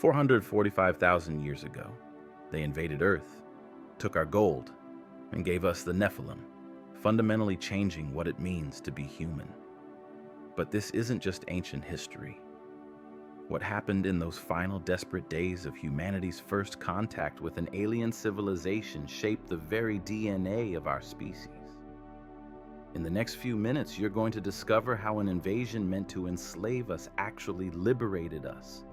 445,000 years ago, they invaded Earth, took our gold, and gave us the Nephilim, fundamentally changing what it means to be human. But this isn't just ancient history. What happened in those final desperate days of humanity's first contact with an alien civilization shaped the very DNA of our species. In the next few minutes, you're going to discover how an invasion meant to enslave us actually liberated us,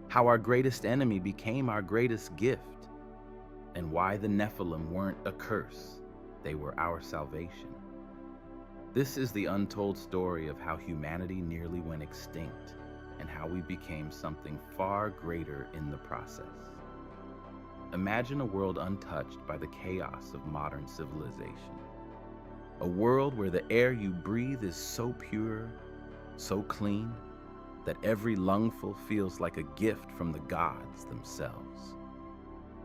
how our greatest enemy became our greatest gift, and why the Nephilim weren't a curse, they were our salvation. This is the untold story of how humanity nearly went extinct and how we became something far greater in the process. Imagine a world untouched by the chaos of modern civilization. A world where the air you breathe is so pure, so clean, that every lungful feels like a gift from the gods themselves.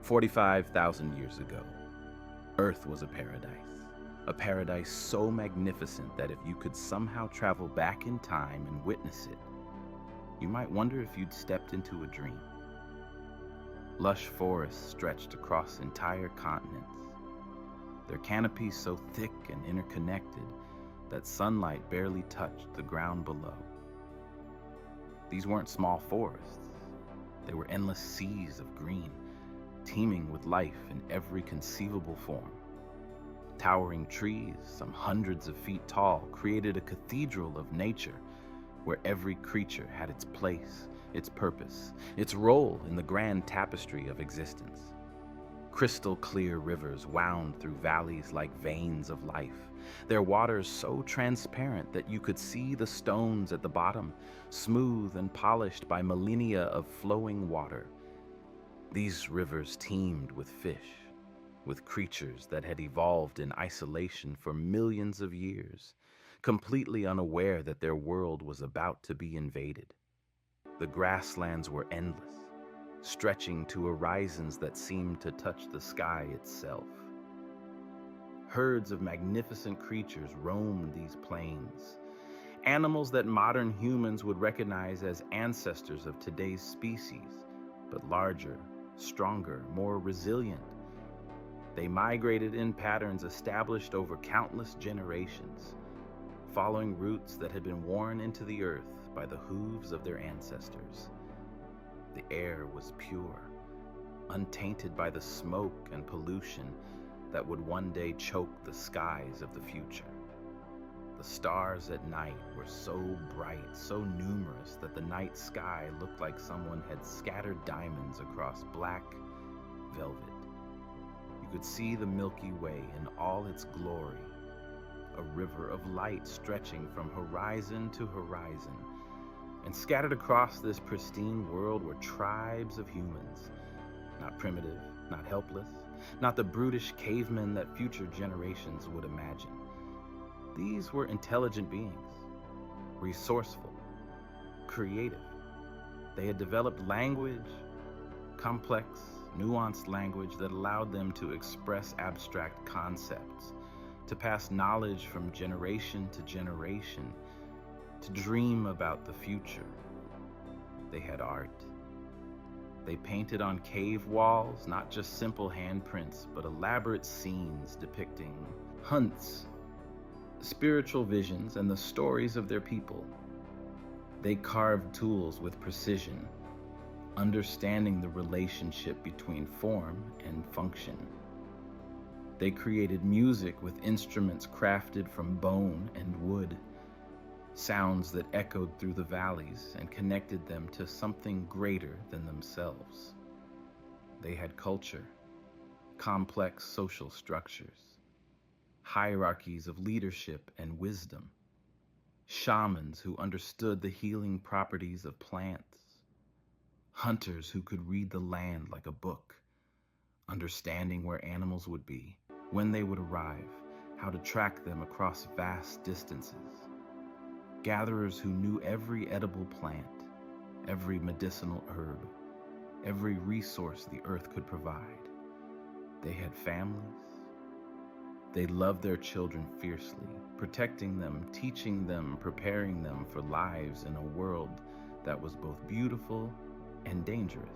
45,000 years ago, Earth was a paradise so magnificent that if you could somehow travel back in time and witness it, you might wonder if you'd stepped into a dream. Lush forests stretched across entire continents, their canopies so thick and interconnected that sunlight barely touched the ground below. These weren't small forests. They were endless seas of green, teeming with life in every conceivable form. Towering trees, some hundreds of feet tall, created a cathedral of nature where every creature had its place, its purpose, its role in the grand tapestry of existence. Crystal clear rivers wound through valleys like veins of life, their waters so transparent that you could see the stones at the bottom, smooth and polished by millennia of flowing water. These rivers teemed with fish, with creatures that had evolved in isolation for millions of years, completely unaware that their world was about to be invaded. The grasslands were endless, stretching to horizons that seemed to touch the sky itself. Herds of magnificent creatures roamed these plains, animals that modern humans would recognize as ancestors of today's species, but larger, stronger, more resilient. They migrated in patterns established over countless generations, following routes that had been worn into the earth by the hooves of their ancestors. The air was pure, untainted by the smoke and pollution that would one day choke the skies of the future. The stars at night were so bright, so numerous, that the night sky looked like someone had scattered diamonds across black velvet. You could see the Milky Way in all its glory, a river of light stretching from horizon to horizon. And scattered across this pristine world were tribes of humans, not primitive, not helpless, not the brutish cavemen that future generations would imagine. These were intelligent beings, resourceful, creative. They had developed language, complex, nuanced language that allowed them to express abstract concepts, to pass knowledge from generation to generation, to dream about the future. They had art. They painted on cave walls, not just simple handprints, but elaborate scenes depicting hunts, spiritual visions, and the stories of their people. They carved tools with precision, understanding the relationship between form and function. They created music with instruments crafted from bone and wood, sounds that echoed through the valleys and connected them to something greater than themselves. They had culture, complex social structures, hierarchies of leadership and wisdom, shamans who understood the healing properties of plants, hunters who could read the land like a book, understanding where animals would be, when they would arrive, how to track them across vast distances, gatherers who knew every edible plant, every medicinal herb, every resource the earth could provide. They had families. They loved their children fiercely, protecting them, teaching them, preparing them for lives in a world that was both beautiful and dangerous.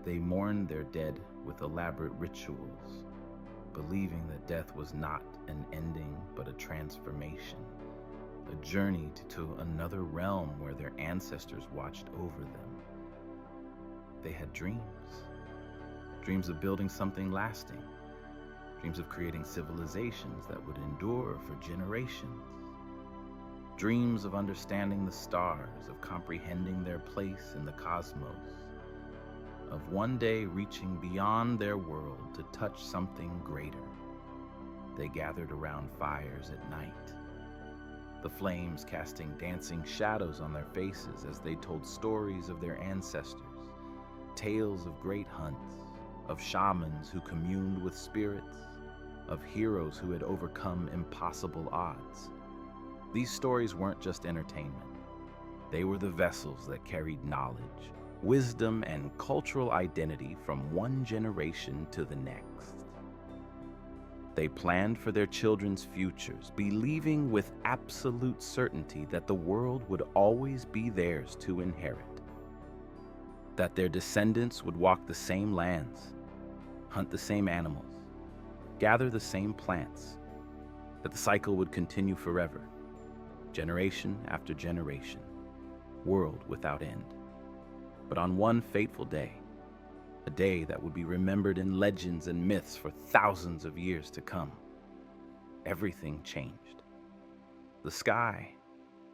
They mourned their dead with elaborate rituals, believing that death was not an ending but a transformation, a journey to another realm where their ancestors watched over them. They had dreams of building something lasting, dreams of creating civilizations that would endure for generations, dreams of understanding the stars, of comprehending their place in the cosmos, of one day reaching beyond their world to touch something greater. They gathered around fires at night, the flames casting dancing shadows on their faces as they told stories of their ancestors, tales of great hunts, of shamans who communed with spirits, of heroes who had overcome impossible odds. These stories weren't just entertainment. They were the vessels that carried knowledge, wisdom, and cultural identity from one generation to the next. They planned for their children's futures, believing with absolute certainty that the world would always be theirs to inherit, that their descendants would walk the same lands, hunt the same animals, gather the same plants, that the cycle would continue forever, generation after generation, world without end. But on one fateful day, a day that would be remembered in legends and myths for thousands of years to come, everything changed. The sky,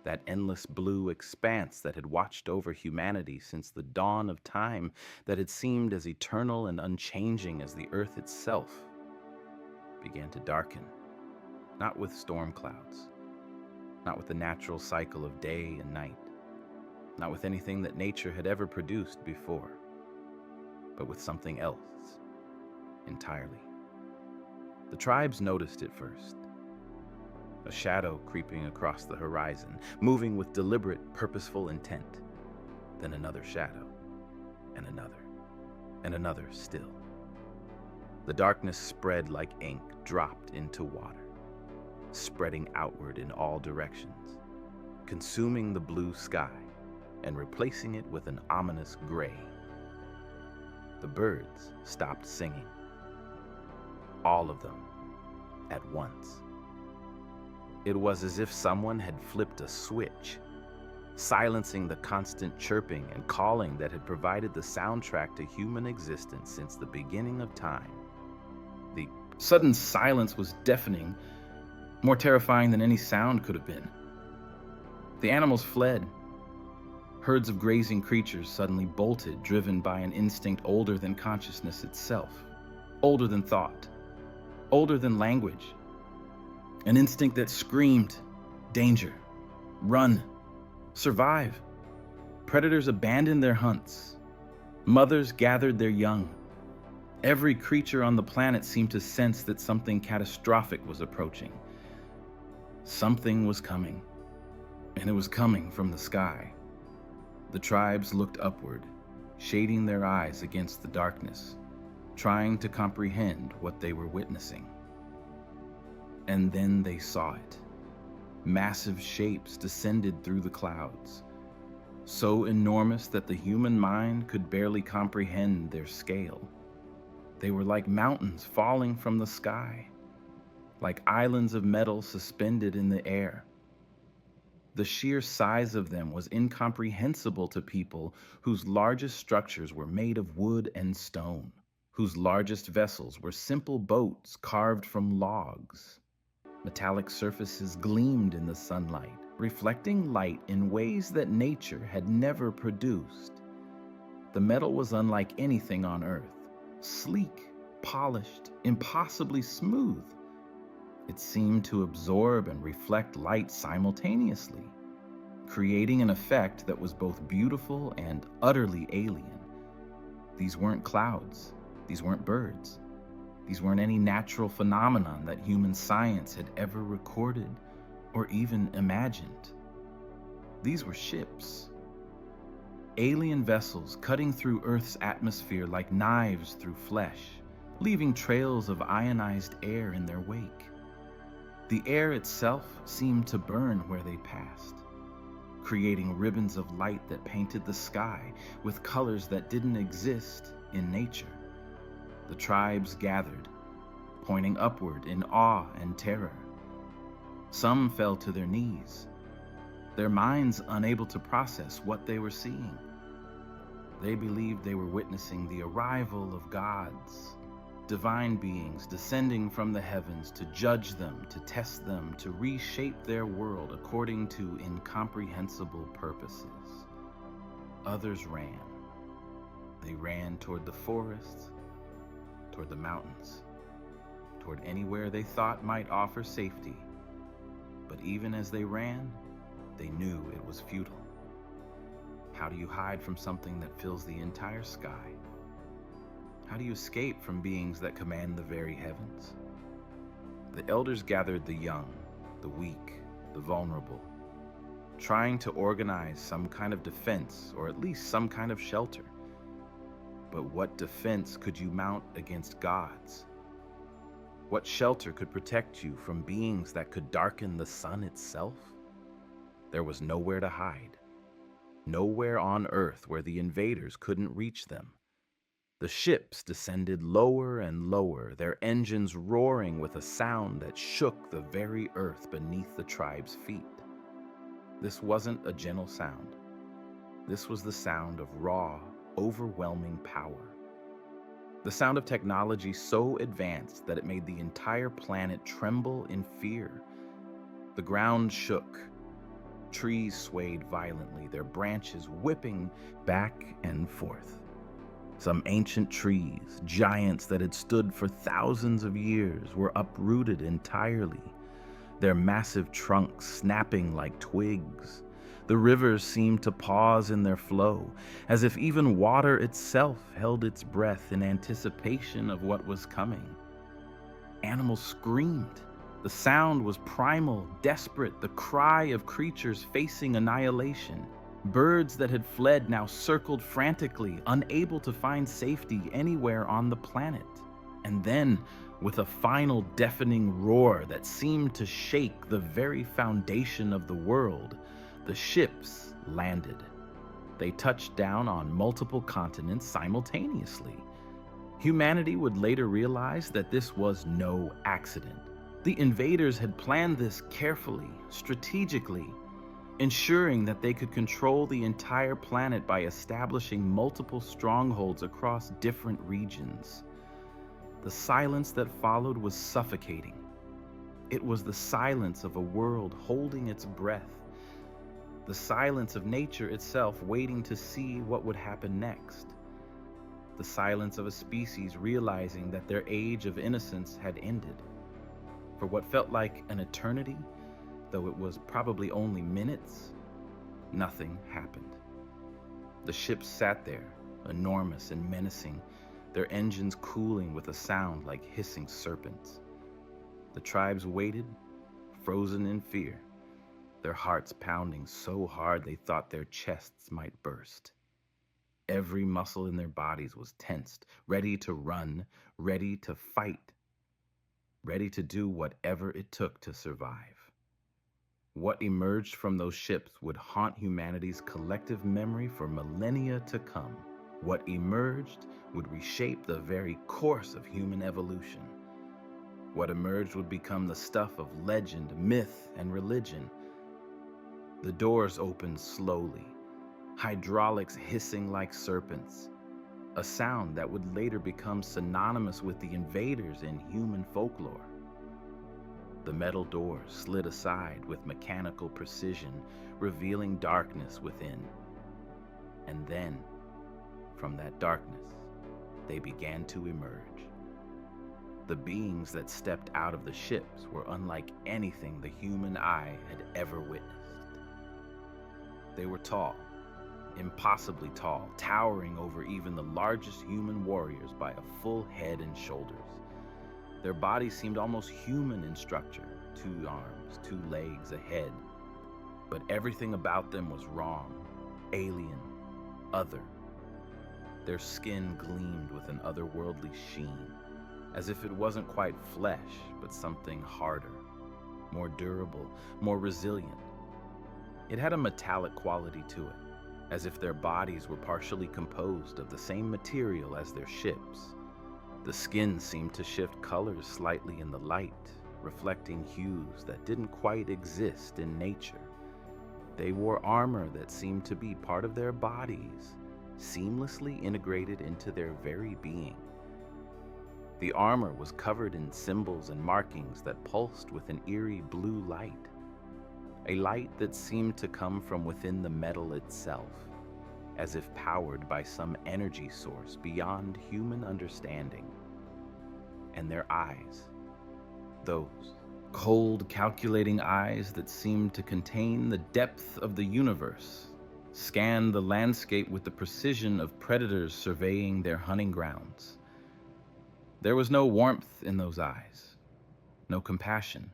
that endless blue expanse that had watched over humanity since the dawn of time, that had seemed as eternal and unchanging as the earth itself, began to darken, not with storm clouds, not with the natural cycle of day and night, not with anything that nature had ever produced before, but with something else entirely. The tribes noticed it first. A shadow creeping across the horizon, moving with deliberate, purposeful intent. Then another shadow, and another still. The darkness spread like ink dropped into water, spreading outward in all directions, consuming the blue sky and replacing it with an ominous gray. The birds stopped singing. All of them at once. It was as if someone had flipped a switch, silencing the constant chirping and calling that had provided the soundtrack to human existence since the beginning of time. The sudden silence was deafening, more terrifying than any sound could have been. The animals fled. Herds of grazing creatures suddenly bolted, driven by an instinct older than consciousness itself, older than thought, older than language. An instinct that screamed, danger, run, survive. Predators abandoned their hunts. Mothers gathered their young. Every creature on the planet seemed to sense that something catastrophic was approaching. Something was coming, and it was coming from the sky. The tribes looked upward, shading their eyes against the darkness, trying to comprehend what they were witnessing. And then they saw it. Massive shapes descended through the clouds, so enormous that the human mind could barely comprehend their scale. They were like mountains falling from the sky, like islands of metal suspended in the air. The sheer size of them was incomprehensible to people whose largest structures were made of wood and stone, whose largest vessels were simple boats carved from logs. Metallic surfaces gleamed in the sunlight, reflecting light in ways that nature had never produced. The metal was unlike anything on Earth, sleek, polished, impossibly smooth. It seemed to absorb and reflect light simultaneously, creating an effect that was both beautiful and utterly alien. These weren't clouds. These weren't birds. These weren't any natural phenomenon that human science had ever recorded or even imagined. These were ships. Alien vessels cutting through Earth's atmosphere like knives through flesh, leaving trails of ionized air in their wake. The air itself seemed to burn where they passed, creating ribbons of light that painted the sky with colors that didn't exist in nature. The tribes gathered, pointing upward in awe and terror. Some fell to their knees, their minds unable to process what they were seeing. They believed they were witnessing the arrival of gods, divine beings descending from the heavens to judge them, to test them, to reshape their world according to incomprehensible purposes. Others ran. They ran toward the forests, toward the mountains, toward anywhere they thought might offer safety. But even as they ran, they knew it was futile. How do you hide from something that fills the entire sky? How do you escape from beings that command the very heavens? The elders gathered the young, the weak, the vulnerable, trying to organize some kind of defense, or at least some kind of shelter. But what defense could you mount against gods? What shelter could protect you from beings that could darken the sun itself? There was nowhere to hide. Nowhere on Earth where the invaders couldn't reach them. The ships descended lower and lower, their engines roaring with a sound that shook the very earth beneath the tribe's feet. This wasn't a gentle sound. This was the sound of raw, overwhelming power. The sound of technology so advanced that it made the entire planet tremble in fear. The ground shook. Trees swayed violently, their branches whipping back and forth. Some ancient trees, giants that had stood for thousands of years, were uprooted entirely, their massive trunks snapping like twigs. The rivers seemed to pause in their flow, as if even water itself held its breath in anticipation of what was coming. Animals screamed. The sound was primal, desperate, the cry of creatures facing annihilation. Birds that had fled now circled frantically, unable to find safety anywhere on the planet. And then, with a final deafening roar that seemed to shake the very foundation of the world, the ships landed. They touched down on multiple continents simultaneously. Humanity would later realize that this was no accident. The invaders had planned this carefully, strategically, ensuring that they could control the entire planet by establishing multiple strongholds across different regions. The silence that followed was suffocating. It was the silence of a world holding its breath, the silence of nature itself waiting to see what would happen next, the silence of a species realizing that their age of innocence had ended. For what felt like an eternity, though it was probably only minutes, nothing happened. The ships sat there, enormous and menacing, their engines cooling with a sound like hissing serpents. The tribes waited, frozen in fear, their hearts pounding so hard they thought their chests might burst. Every muscle in their bodies was tensed, ready to run, ready to fight, ready to do whatever it took to survive. What emerged from those ships would haunt humanity's collective memory for millennia to come. What emerged would reshape the very course of human evolution. What emerged would become the stuff of legend, myth, and religion. The doors opened slowly, hydraulics hissing like serpents, a sound that would later become synonymous with the invaders in human folklore. The metal doors slid aside with mechanical precision, revealing darkness within. And then, from that darkness, they began to emerge. The beings that stepped out of the ships were unlike anything the human eye had ever witnessed. They were tall, impossibly tall, towering over even the largest human warriors by a full head and shoulders. Their bodies seemed almost human in structure, 2 arms, 2 legs, a head. But everything about them was wrong, alien, other. Their skin gleamed with an otherworldly sheen, as if it wasn't quite flesh, but something harder, more durable, more resilient. It had a metallic quality to it, as if their bodies were partially composed of the same material as their ships. The skin seemed to shift colors slightly in the light, reflecting hues that didn't quite exist in nature. They wore armor that seemed to be part of their bodies, seamlessly integrated into their very being. The armor was covered in symbols and markings that pulsed with an eerie blue light, a light that seemed to come from within the metal itself, as if powered by some energy source beyond human understanding. And their eyes, those cold, calculating eyes that seemed to contain the depth of the universe, scanned the landscape with the precision of predators surveying their hunting grounds. There was no warmth in those eyes, no compassion,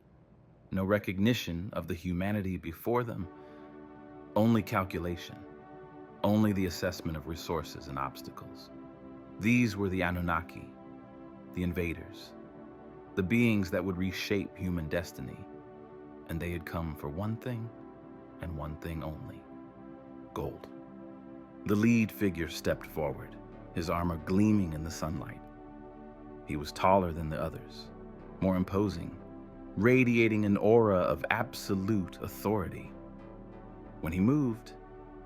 no recognition of the humanity before them, only calculation, only the assessment of resources and obstacles. These were the Anunnaki, the invaders, the beings that would reshape human destiny, and they had come for one thing and one thing only: gold. The lead figure stepped forward, his armor gleaming in the sunlight. He was taller than the others, more imposing, radiating an aura of absolute authority. When he moved,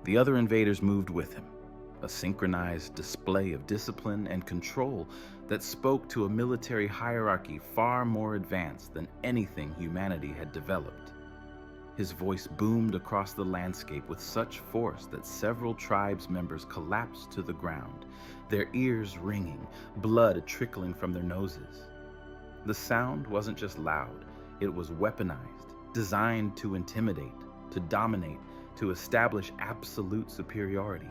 the other invaders moved with him, a synchronized display of discipline and control that spoke to a military hierarchy far more advanced than anything humanity had developed. His voice boomed across the landscape with such force that several tribes members collapsed to the ground, their ears ringing, blood trickling from their noses. The sound wasn't just loud, it was weaponized, designed to intimidate, to dominate, to establish absolute superiority.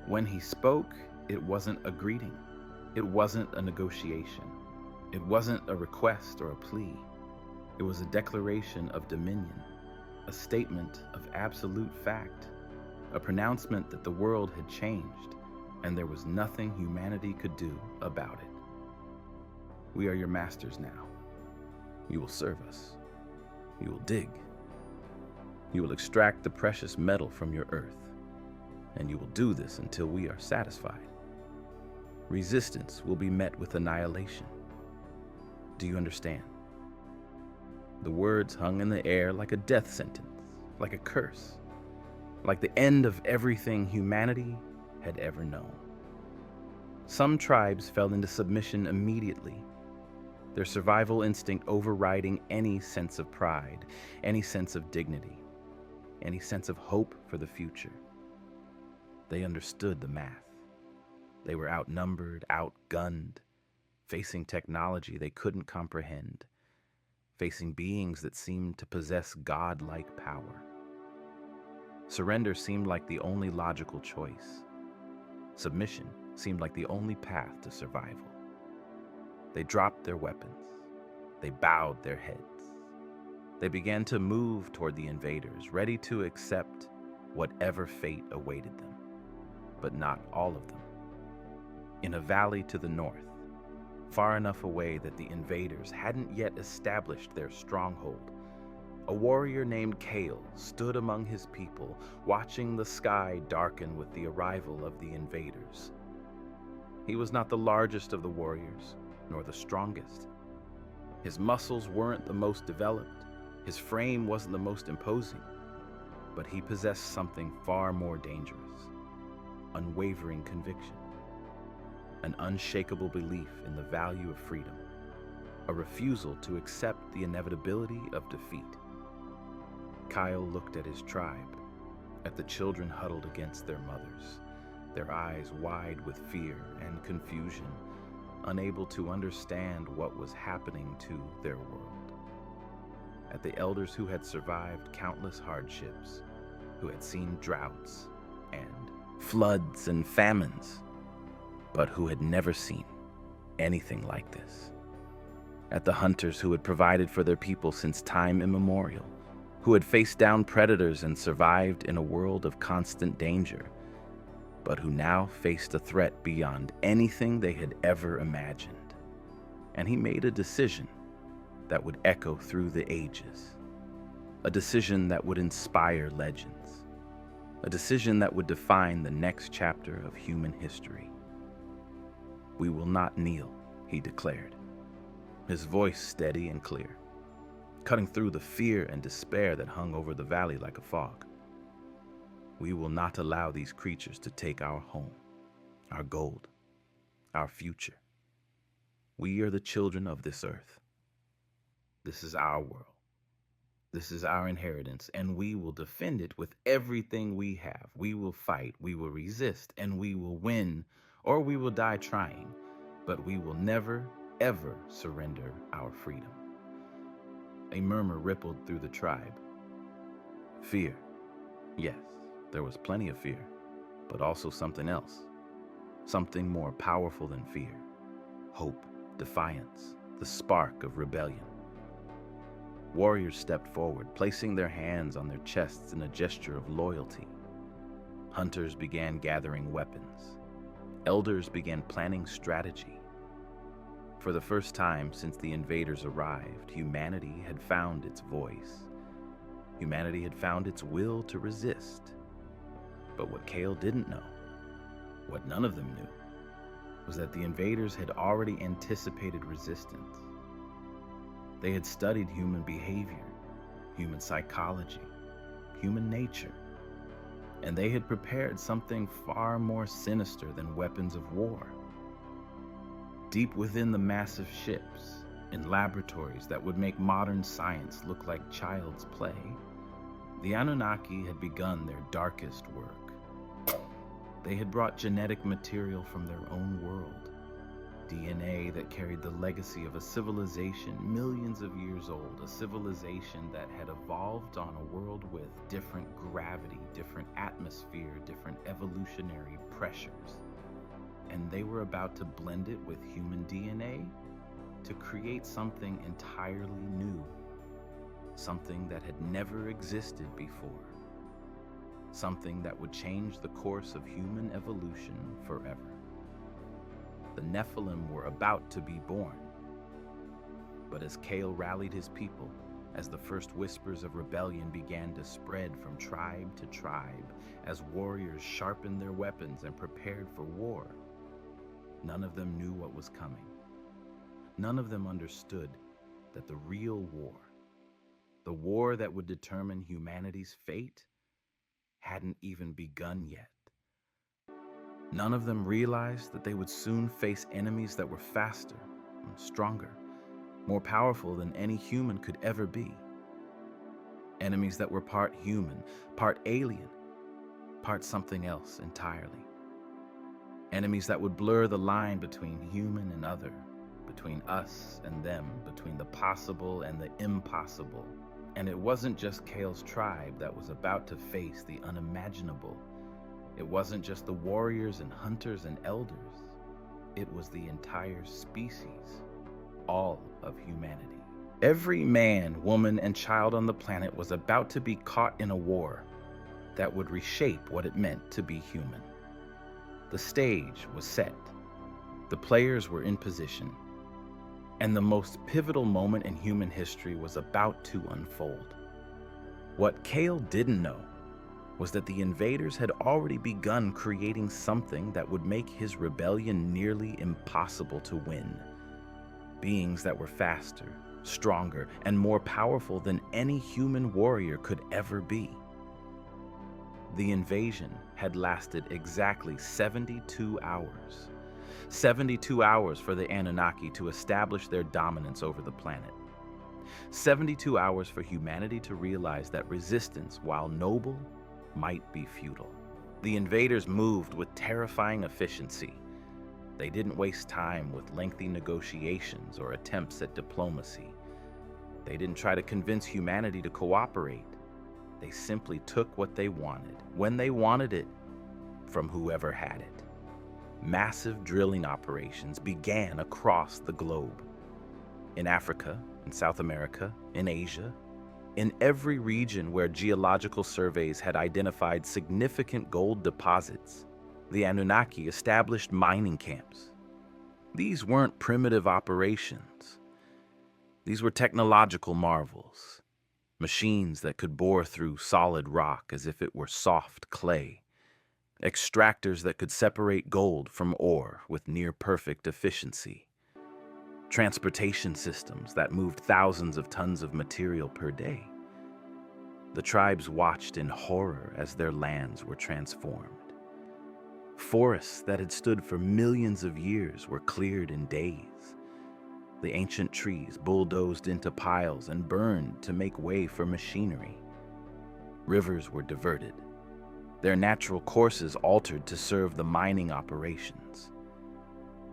When he spoke, it wasn't a greeting. It wasn't a negotiation. It wasn't a request or a plea. It was a declaration of dominion, a statement of absolute fact, a pronouncement that the world had changed, and there was nothing humanity could do about it. We are your masters now. You will serve us. You will dig. You will extract the precious metal from your earth, and you will do this until we are satisfied. Resistance will be met with annihilation. Do you understand? The words hung in the air like a death sentence, like a curse, like the end of everything humanity had ever known. Some tribes fell into submission immediately, their survival instinct overriding any sense of pride, any sense of dignity, any sense of hope for the future. They understood the math. They were outnumbered, outgunned, facing technology they couldn't comprehend, facing beings that seemed to possess God-like power. Surrender seemed like the only logical choice. Submission seemed like the only path to survival. They dropped their weapons. They bowed their heads. They began to move toward the invaders, ready to accept whatever fate awaited them, but not all of them. In a valley to the north, far enough away that the invaders hadn't yet established their stronghold, a warrior named Kale stood among his people, watching the sky darken with the arrival of the invaders. He was not the largest of the warriors, nor the strongest. His muscles weren't the most developed, his frame wasn't the most imposing, but he possessed something far more dangerous: unwavering conviction, an unshakable belief in the value of freedom, a refusal to accept the inevitability of defeat. Kyle looked at his tribe, at the children huddled against their mothers, their eyes wide with fear and confusion, unable to understand what was happening to their world. At the elders who had survived countless hardships, who had seen droughts and floods and famines, but who had never seen anything like this. At the hunters who had provided for their people since time immemorial, who had faced down predators and survived in a world of constant danger, but who now faced a threat beyond anything they had ever imagined. And he made a decision that would echo through the ages. a decision that would inspire legends, a decision that would define the next chapter of human history. "We will not kneel," he declared, his voice steady and clear, cutting through the fear and despair that hung over the valley like a fog. "We will not allow these creatures to take our home, our gold, our future. We are the children of this earth. This is our world. This is our inheritance, and we will defend it with everything we have. We will fight, we will resist, and we will win, or we will die trying, but we will never, ever surrender our freedom." A murmur rippled through the tribe. Fear. Yes, there was plenty of fear, but also something else. Something more powerful than fear. Hope, defiance, the spark of rebellion. Warriors stepped forward, placing their hands on their chests in a gesture of loyalty. Hunters began gathering weapons. Elders began planning strategy. For the first time since the invaders arrived, humanity had found its voice. Humanity had found its will to resist. But what Kale didn't know, what none of them knew, was that the invaders had already anticipated resistance. They had studied human behavior, human psychology, human nature, and they had prepared something far more sinister than weapons of war. Deep within the massive ships, in laboratories that would make modern science look like child's play, the Anunnaki had begun their darkest work. They had brought genetic material from their own world, DNA that carried the legacy of a civilization millions of years old, a civilization that had evolved on a world with different gravity, different atmosphere, different evolutionary pressures. And they were about to blend it with human DNA to create something entirely new, something that had never existed before, something that would change the course of human evolution forever. The Nephilim were about to be born. But as Kale rallied his people, as the first whispers of rebellion began to spread from tribe to tribe, as warriors sharpened their weapons and prepared for war, none of them knew what was coming. None of them understood that the real war, the war that would determine humanity's fate, hadn't even begun yet. None of them realized that they would soon face enemies that were faster, stronger, more powerful than any human could ever be. Enemies that were part human, part alien, part something else entirely. Enemies that would blur the line between human and other, between us and them, between the possible and the impossible. And it wasn't just Kale's tribe that was about to face the unimaginable. It wasn't just the warriors and hunters and elders. It was the entire species, all of humanity. Every man, woman, and child on the planet was about to be caught in a war that would reshape what it meant to be human. The stage was set. The players were in position. And the most pivotal moment in human history was about to unfold. What Kale didn't know was that the invaders had already begun creating something that would make his rebellion nearly impossible to win. Beings that were faster, stronger, and more powerful than any human warrior could ever be. The invasion had lasted exactly 72 hours. 72 hours for the Anunnaki to establish their dominance over the planet. 72 hours for humanity to realize that resistance, while noble, might be futile. The invaders moved with terrifying efficiency. They didn't waste time with lengthy negotiations or attempts at diplomacy. They didn't try to convince humanity to cooperate. They simply took what they wanted, when they wanted it, from whoever had it. Massive drilling operations began across the globe. In Africa, in South America, in Asia, in every region where geological surveys had identified significant gold deposits, the Anunnaki established mining camps. These weren't primitive operations. These were technological marvels. Machines that could bore through solid rock as if it were soft clay. Extractors that could separate gold from ore with near-perfect efficiency. Transportation systems that moved thousands of tons of material per day. The tribes watched in horror as their lands were transformed. Forests that had stood for millions of years were cleared in days. The ancient trees bulldozed into piles and burned to make way for machinery. Rivers were diverted, their natural courses altered to serve the mining operations.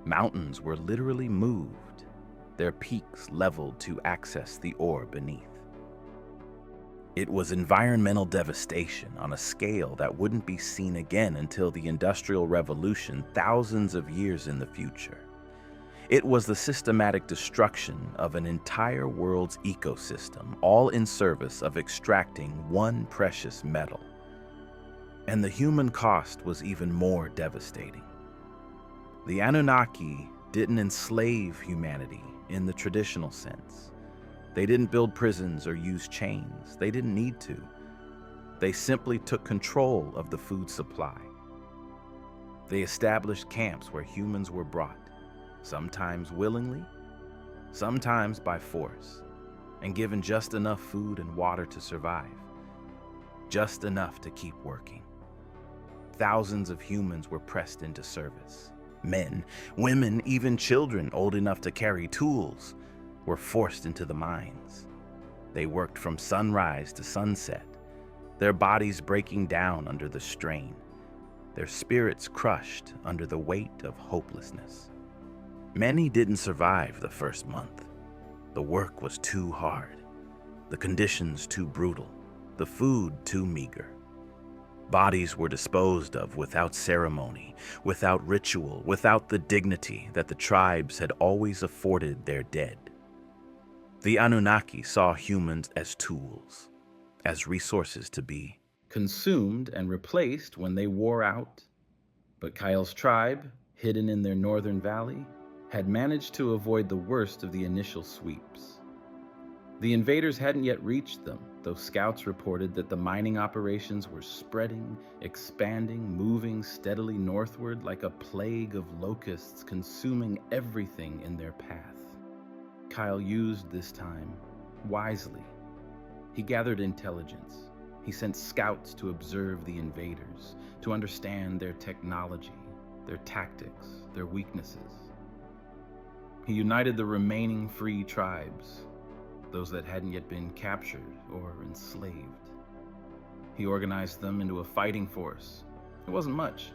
Mountains were literally moved, their peaks leveled to access the ore beneath. It was environmental devastation on a scale that wouldn't be seen again until the Industrial Revolution thousands of years in the future. It was the systematic destruction of an entire world's ecosystem, all in service of extracting one precious metal. And the human cost was even more devastating. The Anunnaki didn't enslave humanity in the traditional sense. They didn't build prisons or use chains. They didn't need to. They simply took control of the food supply. They established camps where humans were brought, sometimes willingly, sometimes by force, and given just enough food and water to survive, just enough to keep working. Thousands of humans were pressed into service. Men, women, even children old enough to carry tools were forced into the mines. They worked from sunrise to sunset, their bodies breaking down under the strain, their spirits crushed under the weight of hopelessness. Many didn't survive the first month. The work was too hard, the conditions too brutal, the food too meager. Bodies were disposed of without ceremony, without ritual, without the dignity that the tribes had always afforded their dead. The Anunnaki saw humans as tools, as resources to be consumed and replaced when they wore out. But Kyle's tribe, hidden in their northern valley, had managed to avoid the worst of the initial sweeps. The invaders hadn't yet reached them, though scouts reported that the mining operations were spreading, expanding, moving steadily northward like a plague of locusts consuming everything in their path. Kyle used this time wisely. He gathered intelligence. He sent scouts to observe the invaders, to understand their technology, their tactics, their weaknesses. He united the remaining free tribes, those that hadn't yet been captured or enslaved. He organized them into a fighting force. It wasn't much.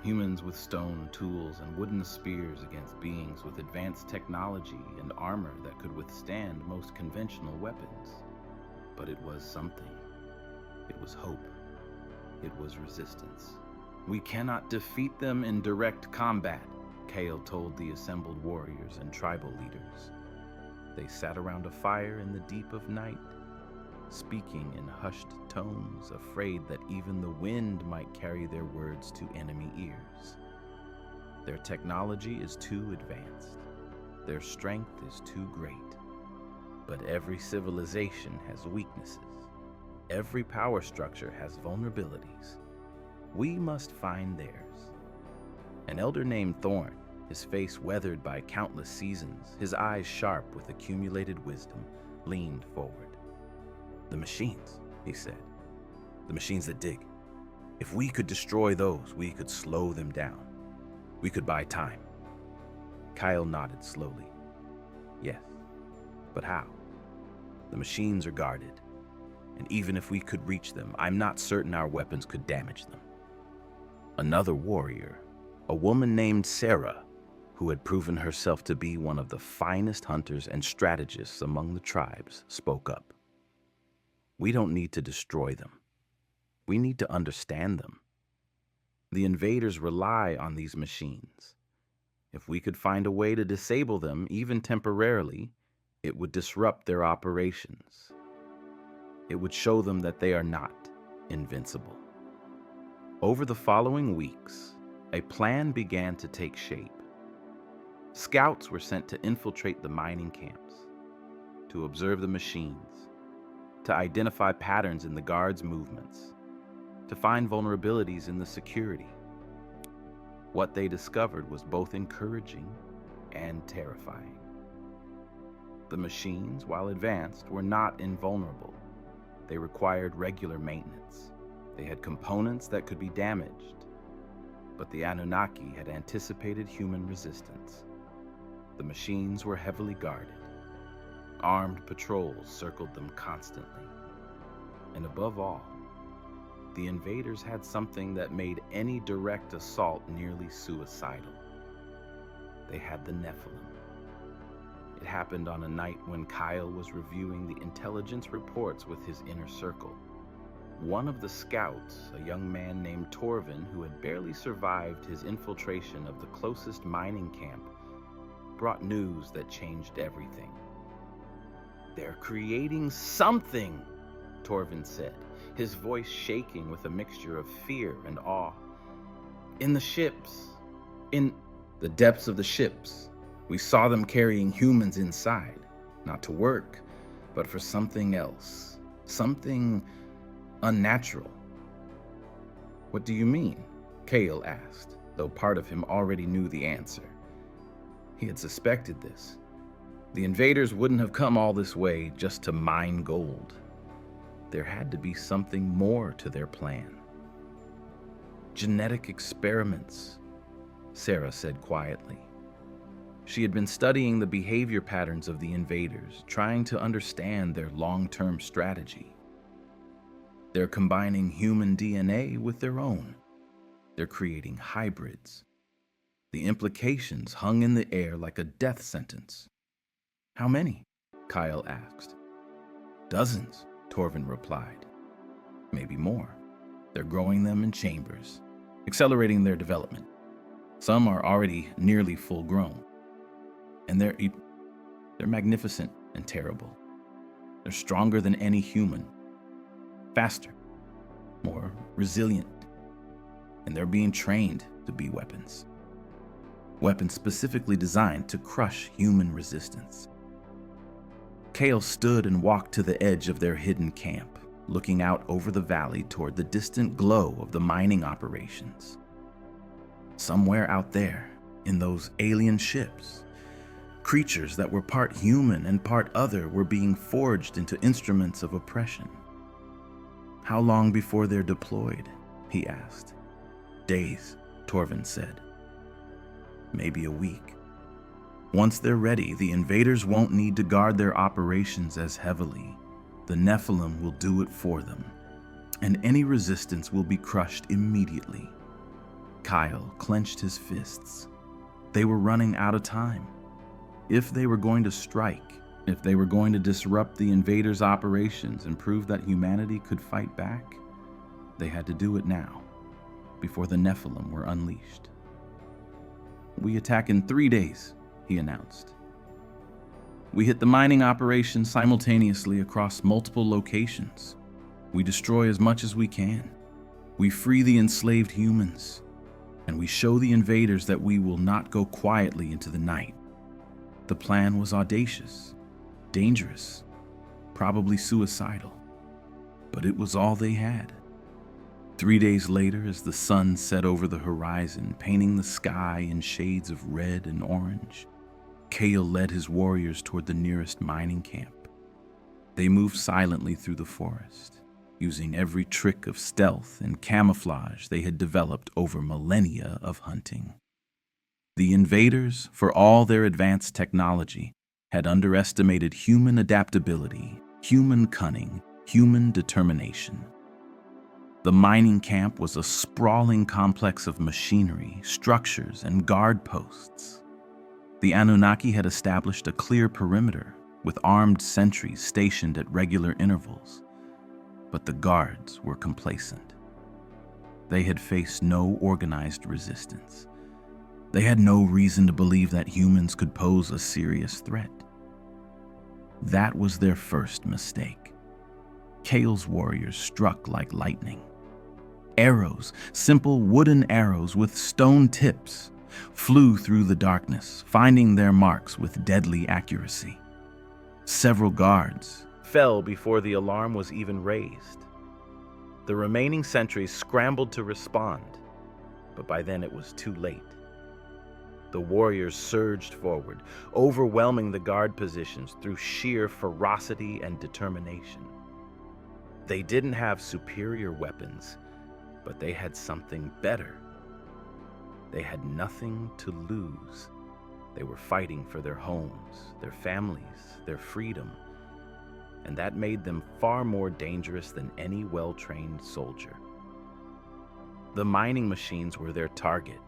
Humans with stone tools and wooden spears against beings with advanced technology and armor that could withstand most conventional weapons. But it was something. It was hope. It was resistance. "We cannot defeat them in direct combat," Kale told the assembled warriors and tribal leaders. They sat around a fire in the deep of night, speaking in hushed tones, afraid that even the wind might carry their words to enemy ears. Their technology is too advanced. Their strength is too great. But every civilization has weaknesses. Every power structure has vulnerabilities. We must find theirs. An elder named Thorn, his face weathered by countless seasons, his eyes sharp with accumulated wisdom, leaned forward. "The machines," he said. "The machines that dig. If we could destroy those, we could slow them down. We could buy time." Kyle nodded slowly. "Yes, but how? The machines are guarded, and even if we could reach them, I'm not certain our weapons could damage them." Another warrior, a woman named Sarah, who had proven herself to be one of the finest hunters and strategists among the tribes, spoke up. "We don't need to destroy them. We need to understand them. The invaders rely on these machines. If we could find a way to disable them, even temporarily, it would disrupt their operations. It would show them that they are not invincible." Over the following weeks, a plan began to take shape. Scouts were sent to infiltrate the mining camps, to observe the machines, to identify patterns in the guards' movements, to find vulnerabilities in the security. What they discovered was both encouraging and terrifying. The machines, while advanced, were not invulnerable. They required regular maintenance. They had components that could be damaged. But the Anunnaki had anticipated human resistance. The machines were heavily guarded. Armed patrols circled them constantly. And above all, the invaders had something that made any direct assault nearly suicidal. They had the Nephilim. It happened on a night when Kyle was reviewing the intelligence reports with his inner circle. One of the scouts, a young man named Torvin, who had barely survived his infiltration of the closest mining camp, brought news that changed everything. "They're creating something," Torvin said, his voice shaking with a mixture of fear and awe. "In the ships, in the depths of the ships, we saw them carrying humans inside, not to work, but for something else, something unnatural." "What do you mean?" Kale asked, though part of him already knew the answer. He had suspected this. The invaders wouldn't have come all this way just to mine gold. There had to be something more to their plan. "Genetic experiments," Sarah said quietly. She had been studying the behavior patterns of the invaders, trying to understand their long-term strategy. They're combining human DNA with their own. They're creating hybrids. The implications hung in the air like a death sentence. "How many?" Kyle asked. "Dozens," Torvin replied. "Maybe more. They're growing them in chambers, accelerating their development. Some are already nearly full grown. And they're magnificent and terrible. They're stronger than any human, faster, more resilient, and they're being trained to be weapons. Weapons specifically designed to crush human resistance." Kale stood and walked to the edge of their hidden camp, looking out over the valley toward the distant glow of the mining operations. Somewhere out there, in those alien ships, creatures that were part human and part other were being forged into instruments of oppression. "How long before they're deployed?" he asked. "Days," Torvin said. "Maybe a week. Once they're ready, the invaders won't need to guard their operations as heavily. The Nephilim will do it for them, and any resistance will be crushed immediately." Kyle clenched his fists. They were running out of time. If they were going to strike, if they were going to disrupt the invaders' operations and prove that humanity could fight back, they had to do it now, before the Nephilim were unleashed. "We attack in 3 days," he announced. "We hit the mining operation simultaneously across multiple locations. We destroy as much as we can. We free the enslaved humans, and we show the invaders that we will not go quietly into the night." The plan was audacious, dangerous, probably suicidal, but it was all they had. 3 days later, as the sun set over the horizon, painting the sky in shades of red and orange, Kale led his warriors toward the nearest mining camp. They moved silently through the forest, using every trick of stealth and camouflage they had developed over millennia of hunting. The invaders, for all their advanced technology, had underestimated human adaptability, human cunning, human determination. The mining camp was a sprawling complex of machinery, structures, and guard posts. The Anunnaki had established a clear perimeter with armed sentries stationed at regular intervals, but the guards were complacent. They had faced no organized resistance. They had no reason to believe that humans could pose a serious threat. That was their first mistake. Kale's warriors struck like lightning. Arrows, simple wooden arrows with stone tips, flew through the darkness, finding their marks with deadly accuracy. Several guards, fell before the alarm was even raised. The remaining sentries scrambled to respond, but by then it was too late. The warriors surged forward, overwhelming the guard positions through sheer ferocity and determination. They didn't have superior weapons, but they had something better. They had nothing to lose. They were fighting for their homes, their families, their freedom, and that made them far more dangerous than any well-trained soldier. The mining machines were their target.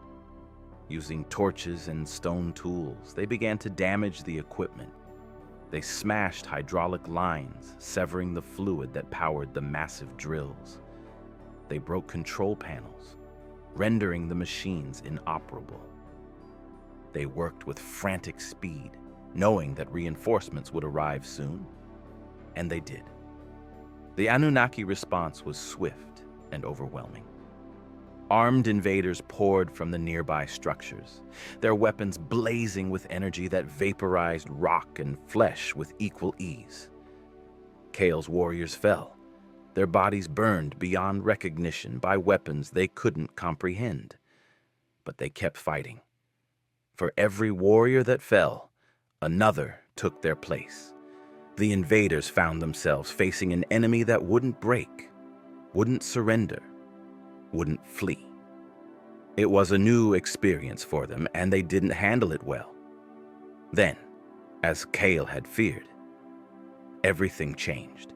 Using torches and stone tools, they began to damage the equipment. They smashed hydraulic lines, severing the fluid that powered the massive drills. They broke control panels, rendering the machines inoperable. They worked with frantic speed, knowing that reinforcements would arrive soon. And they did. The Anunnaki response was swift and overwhelming. Armed invaders poured from the nearby structures, their weapons blazing with energy that vaporized rock and flesh with equal ease. Kale's warriors fell, their bodies burned beyond recognition by weapons they couldn't comprehend. But they kept fighting. For every warrior that fell, another took their place. The invaders found themselves facing an enemy that wouldn't break, wouldn't surrender, wouldn't flee. It was a new experience for them, and they didn't handle it well. Then, as Kale had feared, everything changed.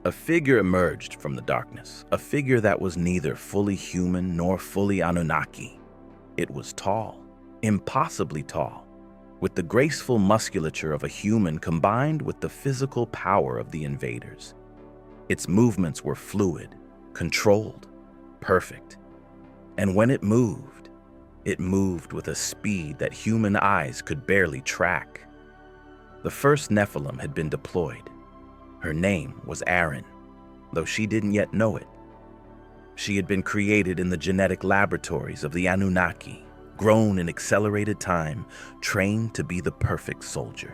A figure emerged from the darkness, a figure that was neither fully human nor fully Anunnaki. It was tall, impossibly tall, with the graceful musculature of a human combined with the physical power of the invaders. Its movements were fluid, controlled, perfect. And when it moved with a speed that human eyes could barely track. The first Nephilim had been deployed. Her name was Aaron, though she didn't yet know it. She had been created in the genetic laboratories of the Anunnaki, grown in accelerated time, trained to be the perfect soldier.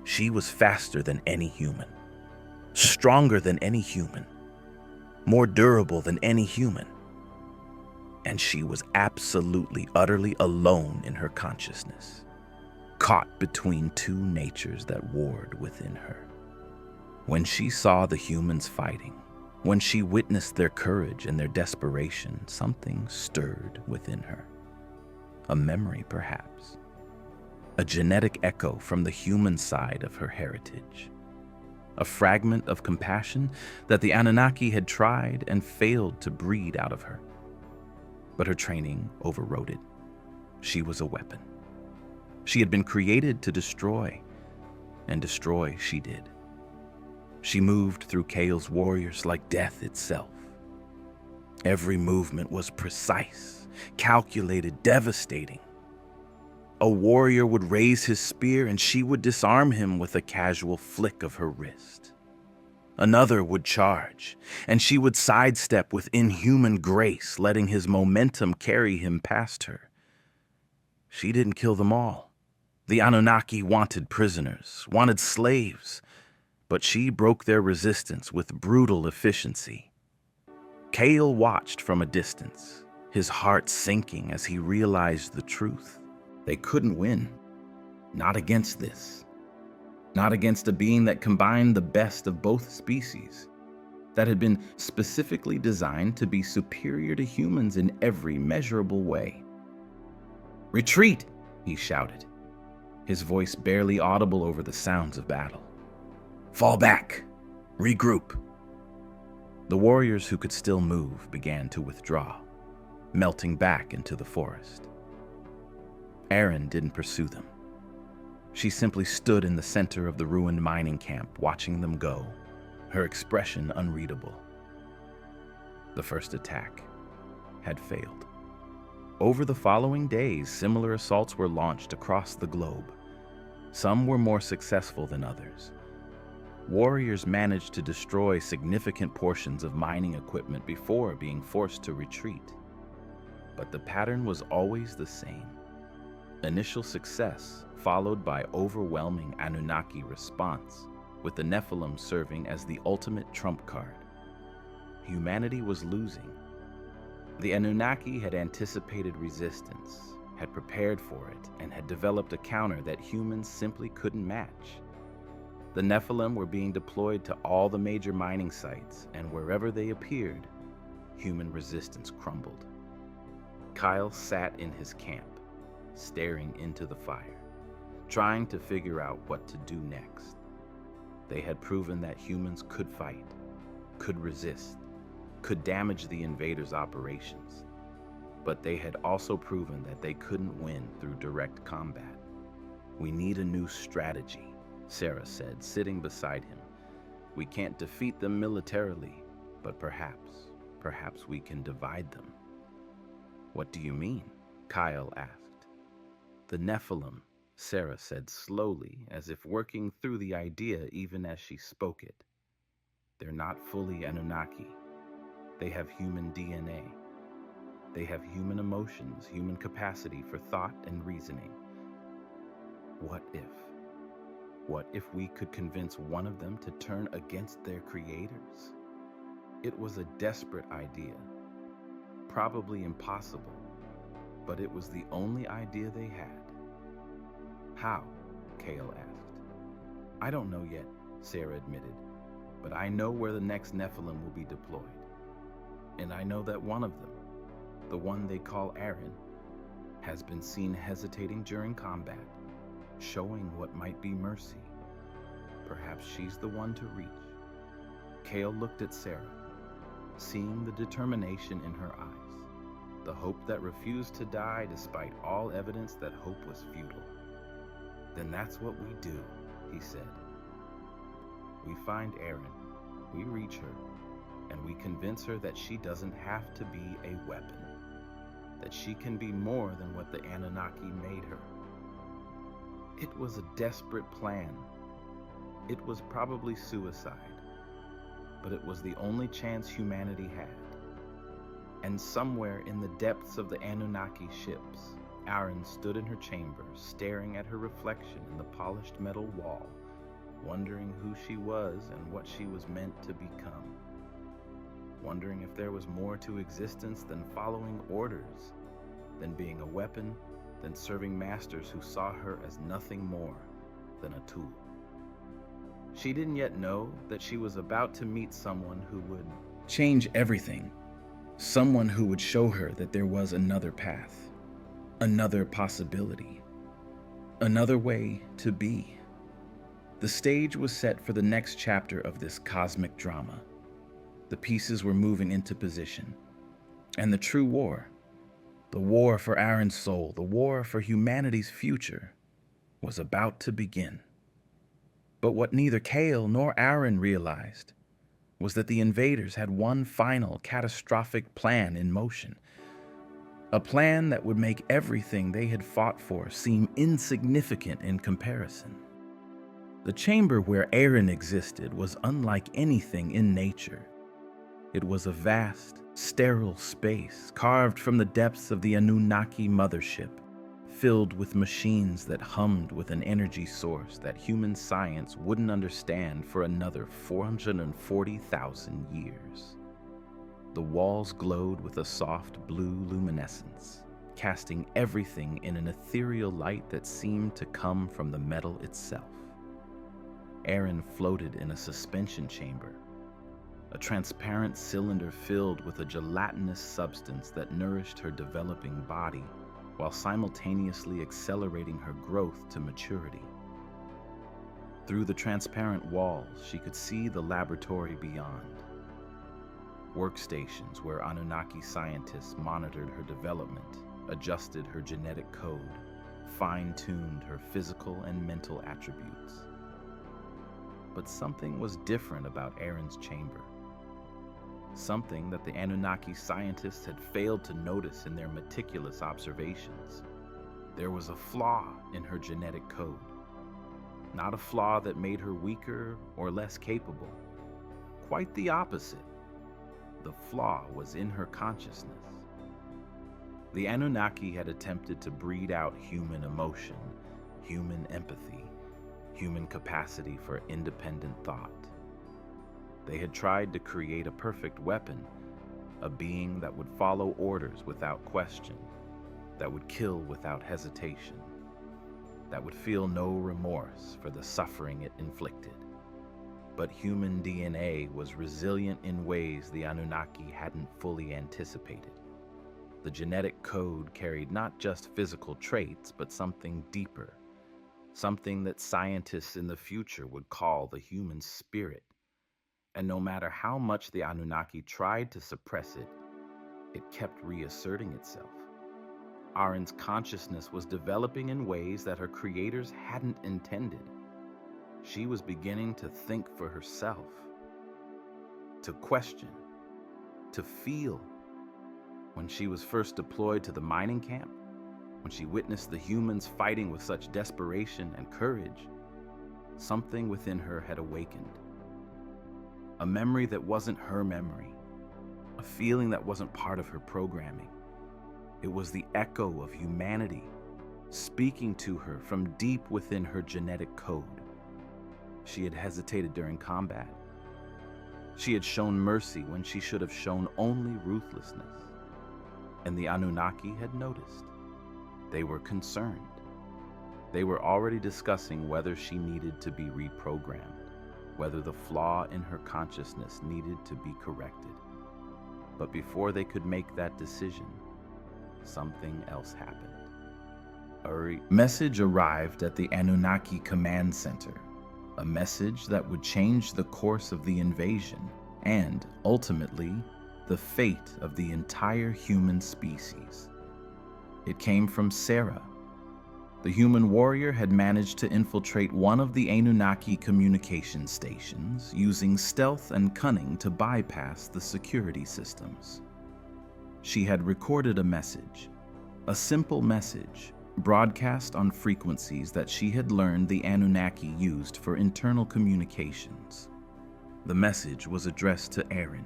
She was faster than any human, stronger than any human, more durable than any human. And she was absolutely, utterly alone in her consciousness, caught between two natures that warred within her. When she saw the humans fighting, when she witnessed their courage and their desperation, something stirred within her. A memory, perhaps. A genetic echo from the human side of her heritage. A fragment of compassion that the Anunnaki had tried and failed to breed out of her. But her training overrode it. She was a weapon. She had been created to destroy, and destroy she did. She moved through Kale's warriors like death itself. Every movement was precise, calculated, devastating. A warrior would raise his spear and she would disarm him with a casual flick of her wrist. Another would charge, and she would sidestep with inhuman grace, letting his momentum carry him past her. She didn't kill them all. The Anunnaki wanted prisoners, wanted slaves, but she broke their resistance with brutal efficiency. Kale watched from a distance, his heart sinking as he realized the truth. They couldn't win. Not against this. Not against a being that combined the best of both species, that had been specifically designed to be superior to humans in every measurable way. "Retreat!" he shouted, his voice barely audible over the sounds of battle. "Fall back! Regroup!" The warriors who could still move began to withdraw, melting back into the forest. Aaron didn't pursue them. She simply stood in the center of the ruined mining camp, watching them go, her expression unreadable. The first attack had failed. Over the following days, similar assaults were launched across the globe. Some were more successful than others. Warriors managed to destroy significant portions of mining equipment before being forced to retreat. But the pattern was always the same. Initial success followed by overwhelming Anunnaki response, with the Nephilim serving as the ultimate trump card. Humanity was losing. The Anunnaki had anticipated resistance, had prepared for it, and had developed a counter that humans simply couldn't match. The Nephilim were being deployed to all the major mining sites, and wherever they appeared, human resistance crumbled. Kyle sat in his camp, staring into the fire, trying to figure out what to do next. They had proven that humans could fight, could resist, could damage the invaders' operations, but they had also proven that they couldn't win through direct combat. "We need a new strategy," Sarah said, sitting beside him. "We can't defeat them militarily, but perhaps we can divide them." "What do you mean?" Kyle asked. "The Nephilim," Sarah said slowly, as if working through the idea even as she spoke it. "They're not fully Anunnaki. They have human DNA. They have human emotions, human capacity for thought and reasoning. What if we could convince one of them to turn against their creators?" It was a desperate idea, probably impossible, but it was the only idea they had. "How?" Kale asked. "I don't know yet," Sarah admitted, "but I know where the next Nephilim will be deployed. And I know that one of them, the one they call Aaron, has been seen hesitating during combat, showing what might be mercy. Perhaps she's the one to reach." Kale looked at Sarah, seeing the determination in her eyes, the hope that refused to die despite all evidence that hope was futile. "Then that's what we do," he said. "We find Aaron, we reach her, and we convince her that she doesn't have to be a weapon, that she can be more than what the Anunnaki made her." It was a desperate plan. It was probably suicide, but it was the only chance humanity had. And somewhere in the depths of the Anunnaki ships, Aaron stood in her chamber, staring at her reflection in the polished metal wall, wondering who she was and what she was meant to become. Wondering if there was more to existence than following orders, than being a weapon, than serving masters who saw her as nothing more than a tool. She didn't yet know that she was about to meet someone who would change everything, someone who would show her that there was another path, another possibility, another way to be. The stage was set for the next chapter of this cosmic drama. The pieces were moving into position, and the true war, the war for Aaron's soul, the war for humanity's future, was about to begin. But what neither Kale nor Aaron realized was that the invaders had one final catastrophic plan in motion, a plan that would make everything they had fought for seem insignificant in comparison. The chamber where Aaron existed was unlike anything in nature. It was a vast, sterile space carved from the depths of the Anunnaki mothership, filled with machines that hummed with an energy source that human science wouldn't understand for another 440,000 years. The walls glowed with a soft blue luminescence, casting everything in an ethereal light that seemed to come from the metal itself. Aaron floated in a suspension chamber, a transparent cylinder filled with a gelatinous substance that nourished her developing body while simultaneously accelerating her growth to maturity. Through the transparent walls, she could see the laboratory beyond. Workstations where Anunnaki scientists monitored her development, adjusted her genetic code, fine-tuned her physical and mental attributes. But something was different about Aaron's chamber. Something that the Anunnaki scientists had failed to notice in their meticulous observations. There was a flaw in her genetic code. Not a flaw that made her weaker or less capable. Quite the opposite. The flaw was in her consciousness. The Anunnaki had attempted to breed out human emotion, human empathy, human capacity for independent thought. They had tried to create a perfect weapon, a being that would follow orders without question, that would kill without hesitation, that would feel no remorse for the suffering it inflicted. But human DNA was resilient in ways the Anunnaki hadn't fully anticipated. The genetic code carried not just physical traits, but something deeper, something that scientists in the future would call the human spirit. And no matter how much the Anunnaki tried to suppress it, it kept reasserting itself. Aren's consciousness was developing in ways that her creators hadn't intended. She was beginning to think for herself, to question, to feel. When she was first deployed to the mining camp, when she witnessed the humans fighting with such desperation and courage, something within her had awakened. A memory that wasn't her memory, a feeling that wasn't part of her programming. It was the echo of humanity speaking to her from deep within her genetic code. She had hesitated during combat. She had shown mercy when she should have shown only ruthlessness. And the Anunnaki had noticed. They were concerned. They were already discussing whether she needed to be reprogrammed, whether the flaw in her consciousness needed to be corrected. But before they could make that decision, something else happened. A message arrived at the Anunnaki Command Center, a message that would change the course of the invasion and, ultimately, the fate of the entire human species. It came from Sarah. The human warrior had managed to infiltrate one of the Anunnaki communication stations, using stealth and cunning to bypass the security systems. She had recorded a message, a simple message, broadcast on frequencies that she had learned the Anunnaki used for internal communications. The message was addressed to Aaron.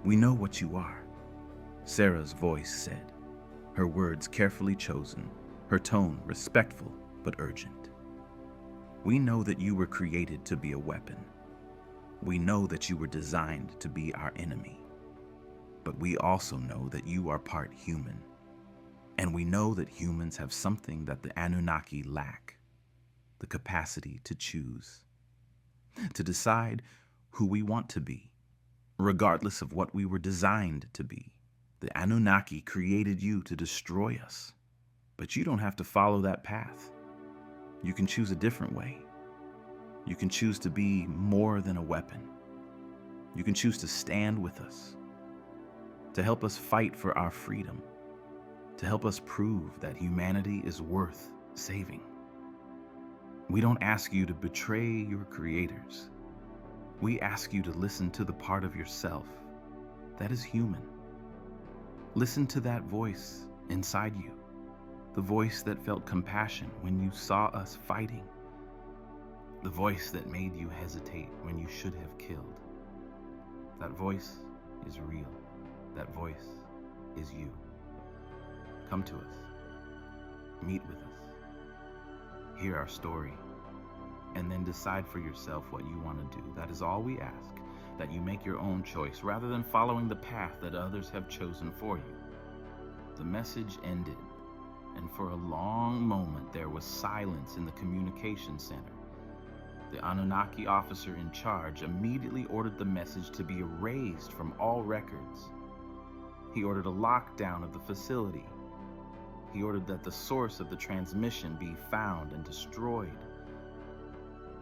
"We know what you are," Sarah's voice said, her words carefully chosen, her tone respectful but urgent. "We know that you were created to be a weapon. We know that you were designed to be our enemy. But we also know that you are part human. And we know that humans have something that the Anunnaki lack, the capacity to choose, to decide who we want to be, regardless of what we were designed to be. The Anunnaki created you to destroy us, but you don't have to follow that path. You can choose a different way. You can choose to be more than a weapon. You can choose to stand with us, to help us fight for our freedom, to help us prove that humanity is worth saving. We don't ask you to betray your creators. We ask you to listen to the part of yourself that is human. Listen to that voice inside you, the voice that felt compassion when you saw us fighting, the voice that made you hesitate when you should have killed. That voice is real. That voice is you. Come to us. Meet with us. Hear our story. And then decide for yourself what you want to do. That is all we ask, that you make your own choice rather than following the path that others have chosen for you. The message ended, and for a long moment there was silence in the communication center. The Anunnaki officer in charge immediately ordered the message to be erased from all records. He ordered a lockdown of the facility. He ordered that the source of the transmission be found and destroyed.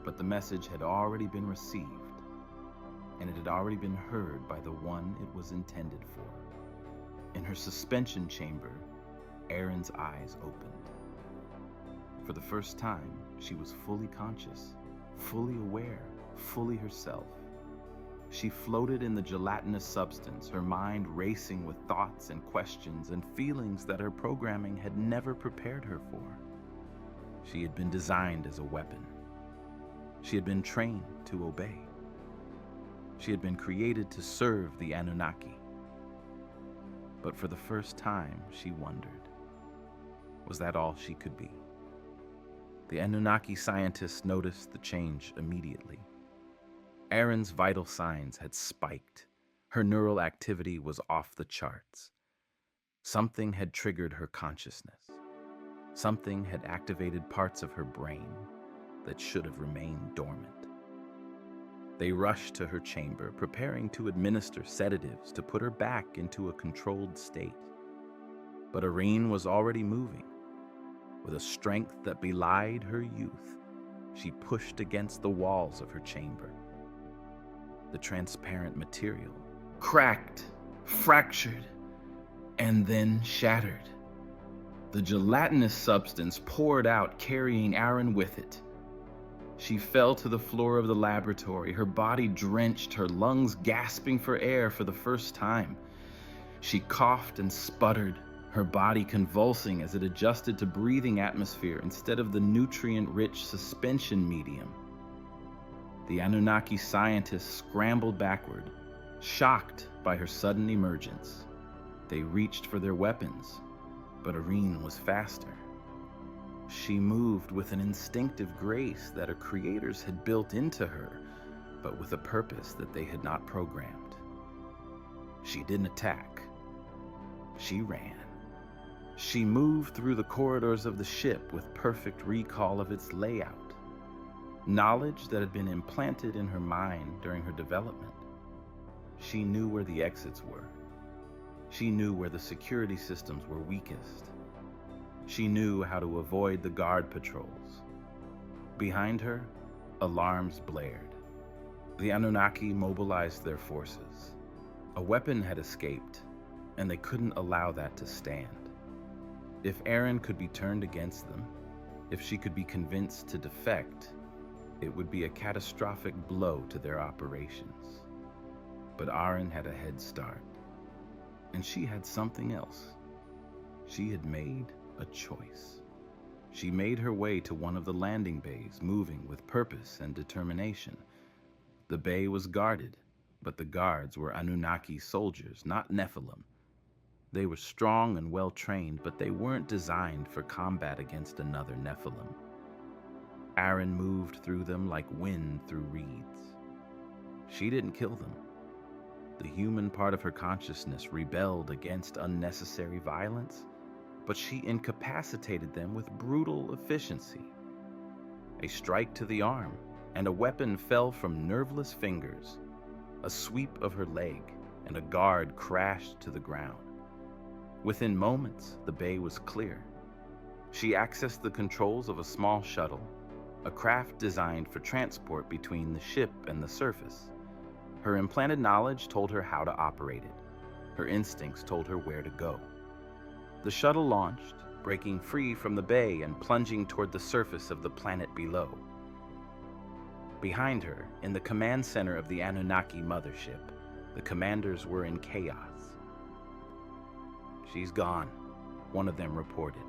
But the message had already been received, and it had already been heard by the one it was intended for. In her suspension chamber, Aaron's eyes opened. For the first time, she was fully conscious, fully aware, fully herself. She floated in the gelatinous substance, her mind racing with thoughts and questions and feelings that her programming had never prepared her for. She had been designed as a weapon. She had been trained to obey. She had been created to serve the Anunnaki. But for the first time, she wondered, was that all she could be? The Anunnaki scientists noticed the change immediately. Erin's vital signs had spiked. Her neural activity was off the charts. Something had triggered her consciousness. Something had activated parts of her brain that should have remained dormant. They rushed to her chamber, preparing to administer sedatives to put her back into a controlled state. But Irene was already moving. With a strength that belied her youth, she pushed against the walls of her chamber. The transparent material cracked, fractured, and then shattered. The gelatinous substance poured out, carrying Aaron with it. She fell to the floor of the laboratory, her body drenched, her lungs gasping for air for the first time. She coughed and sputtered, her body convulsing as it adjusted to breathing atmosphere instead of the nutrient-rich suspension medium. The Anunnaki scientists scrambled backward, shocked by her sudden emergence. They reached for their weapons, but Irene was faster. She moved with an instinctive grace that her creators had built into her, but with a purpose that they had not programmed. She didn't attack. She ran. She moved through the corridors of the ship with perfect recall of its layout, knowledge that had been implanted in her mind during her development. She knew where the exits were. She knew where the security systems were weakest. She knew how to avoid the guard patrols. Behind her, alarms blared. The Anunnaki mobilized their forces. A weapon had escaped, and they couldn't allow that to stand. If Aaron could be turned against them, if she could be convinced to defect, it would be a catastrophic blow to their operations. But Aaron had a head start, and she had something else. She had made a choice. She made her way to one of the landing bays, moving with purpose and determination. The bay was guarded, but the guards were Anunnaki soldiers, not Nephilim. They were strong and well-trained, but they weren't designed for combat against another Nephilim. Aaron moved through them like wind through reeds. She didn't kill them. The human part of her consciousness rebelled against unnecessary violence, but she incapacitated them with brutal efficiency. A strike to the arm, and a weapon fell from nerveless fingers. A sweep of her leg, and a guard crashed to the ground. Within moments, the bay was clear. She accessed the controls of a small shuttle, a craft designed for transport between the ship and the surface. Her implanted knowledge told her how to operate it. Her instincts told her where to go. The shuttle launched, breaking free from the bay and plunging toward the surface of the planet below. Behind her, in the command center of the Anunnaki mothership, the commanders were in chaos. "She's gone," one of them reported,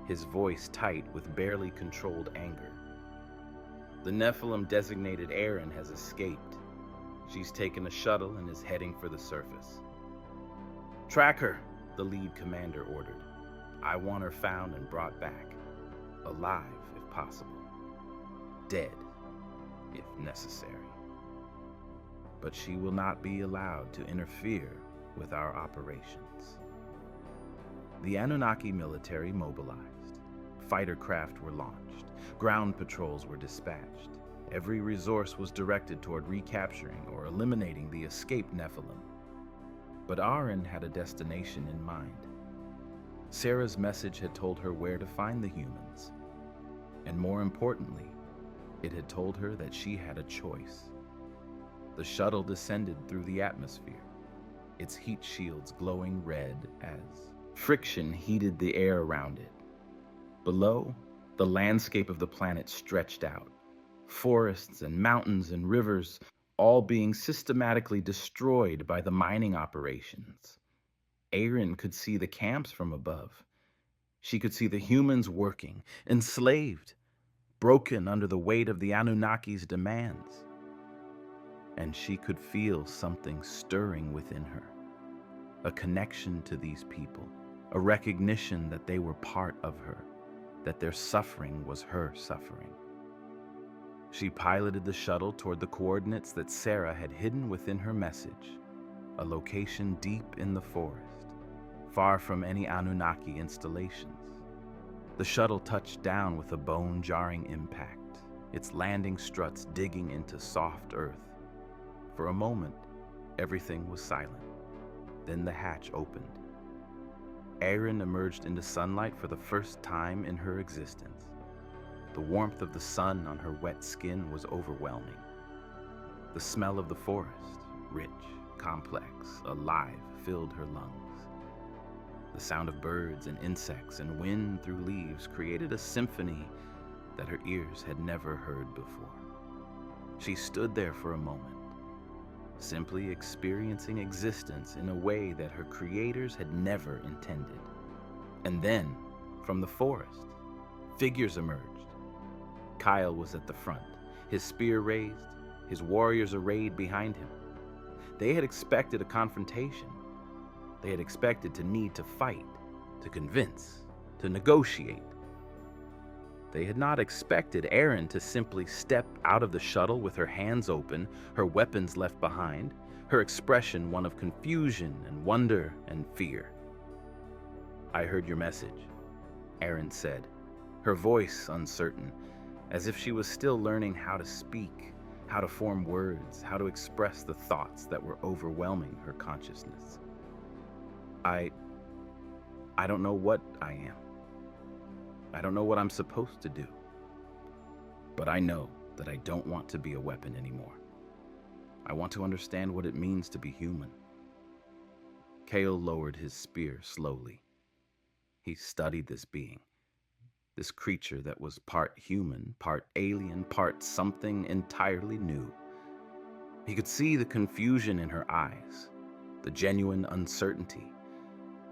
his voice tight with barely controlled anger. "The Nephilim designated Aaron has escaped. She's taken a shuttle and is heading for the surface." "Track her," the lead commander ordered. "I want her found and brought back, alive if possible, dead if necessary. But she will not be allowed to interfere with our operations." The Anunnaki military mobilized. Fighter craft were launched. Ground patrols were dispatched. Every resource was directed toward recapturing or eliminating the escaped Nephilim. But Aaron had a destination in mind. Sarah's message had told her where to find the humans. And more importantly, it had told her that she had a choice. The shuttle descended through the atmosphere, its heat shields glowing red as friction heated the air around it. Below, the landscape of the planet stretched out, forests and mountains and rivers, all being systematically destroyed by the mining operations. Aaron could see the camps from above. She could see the humans working, enslaved, broken under the weight of the Anunnaki's demands. And she could feel something stirring within her, a connection to these people, a recognition that they were part of her. that their suffering was her suffering. She piloted the shuttle toward the coordinates that Sarah had hidden within her message, a location deep in the forest, far from any Anunnaki installations. The shuttle touched down with a bone-jarring impact, its landing struts digging into soft earth. For a moment, everything was silent. Then the hatch opened. Erin emerged into sunlight for the first time in her existence. The warmth of the sun on her wet skin was overwhelming. The smell of the forest, rich, complex, alive, filled her lungs. The sound of birds and insects and wind through leaves created a symphony that her ears had never heard before. She stood there for a moment, simply experiencing existence in a way that her creators had never intended. And then, from the forest, figures emerged. Kyle was at the front, his spear raised, his warriors arrayed behind him. They had expected a confrontation. They had expected to need to fight, to convince, to negotiate. They had not expected Erin to simply step out of the shuttle with her hands open, her weapons left behind, her expression one of confusion and wonder and fear. "I heard your message," Erin said, her voice uncertain, as if she was still learning how to speak, how to form words, how to express the thoughts that were overwhelming her consciousness. I don't know what I am. I don't know what I'm supposed to do. But I know that I don't want to be a weapon anymore. I want to understand what it means to be human. Kale lowered his spear slowly. He studied this being, this creature that was part human, part alien, part something entirely new. He could see the confusion in her eyes, the genuine uncertainty,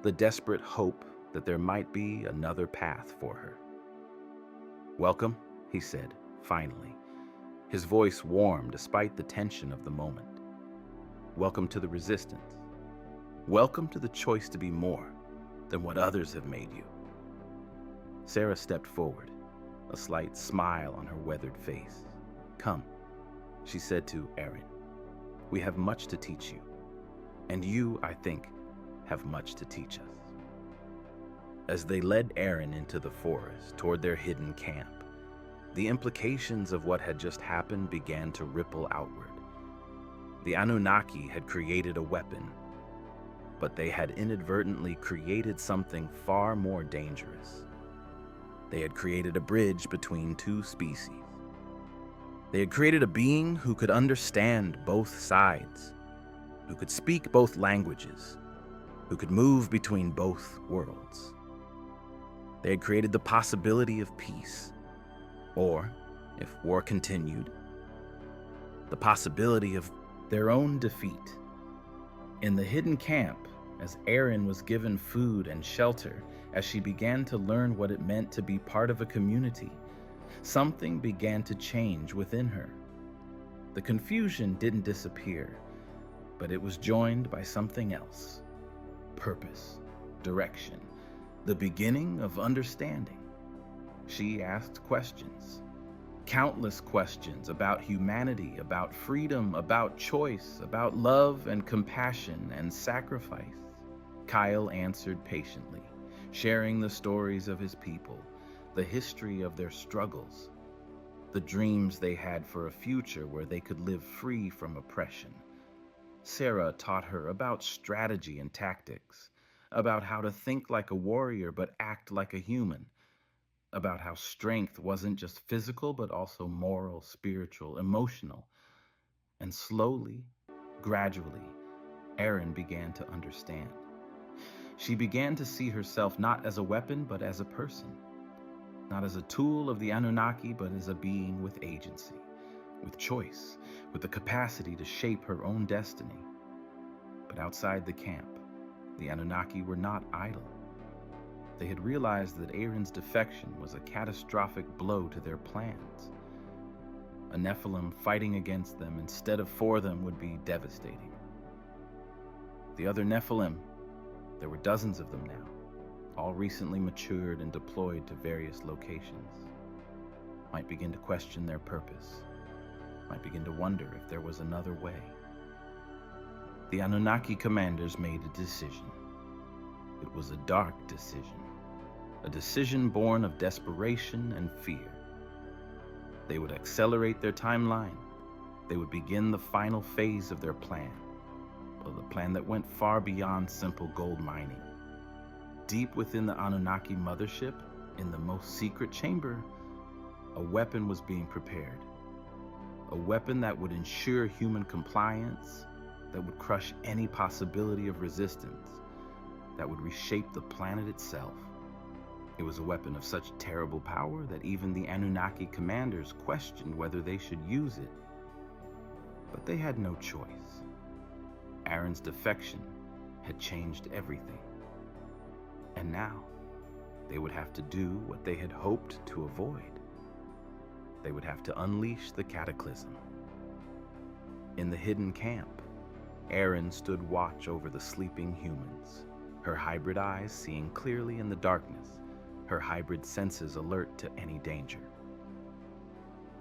the desperate hope that there might be another path for her. "Welcome," he said, finally, his voice warm despite the tension of the moment. "Welcome to the resistance. Welcome to the choice to be more than what others have made you." Sarah stepped forward, a slight smile on her weathered face. "Come," she said to Erin. "We have much to teach you, and you, I think, have much to teach us." As they led Erin into the forest toward their hidden camp, the implications of what had just happened began to ripple outward. The Anunnaki had created a weapon, but they had inadvertently created something far more dangerous. They had created a bridge between two species. They had created a being who could understand both sides, who could speak both languages, who could move between both worlds. They had created the possibility of peace, or, if war continued, the possibility of their own defeat. In the hidden camp, as Erin was given food and shelter, as she began to learn what it meant to be part of a community, something began to change within her. The confusion didn't disappear, but it was joined by something else: purpose, direction, the beginning of understanding. She asked questions, countless questions about humanity, about freedom, about choice, about love and compassion and sacrifice. Kyle answered patiently, sharing the stories of his people, the history of their struggles, the dreams they had for a future where they could live free from oppression. Sarah taught her about strategy and tactics, about how to think like a warrior but act like a human, about how strength wasn't just physical but also moral, spiritual, emotional. And slowly, gradually, Erin began to understand. She began to see herself not as a weapon but as a person, not as a tool of the Anunnaki but as a being with agency, with choice, with the capacity to shape her own destiny. But outside the camp, the Anunnaki were not idle. They had realized that Erin's defection was a catastrophic blow to their plans. A Nephilim fighting against them instead of for them would be devastating. The other Nephilim, there were dozens of them now, all recently matured and deployed to various locations, might begin to question their purpose, might begin to wonder if there was another way. The Anunnaki commanders made a decision. It was a dark decision, a decision born of desperation and fear. They would accelerate their timeline. They would begin the final phase of their plan, a plan that went far beyond simple gold mining. Deep within the Anunnaki mothership, in the most secret chamber, a weapon was being prepared. A weapon that would ensure human compliance, that would crush any possibility of resistance, that would reshape the planet itself. It was a weapon of such terrible power that even the Anunnaki commanders questioned whether they should use it. But they had no choice. Aaron's defection had changed everything. And now, they would have to do what they had hoped to avoid. They would have to unleash the cataclysm. In the hidden camp, Aaron stood watch over the sleeping humans, her hybrid eyes seeing clearly in the darkness, her hybrid senses alert to any danger.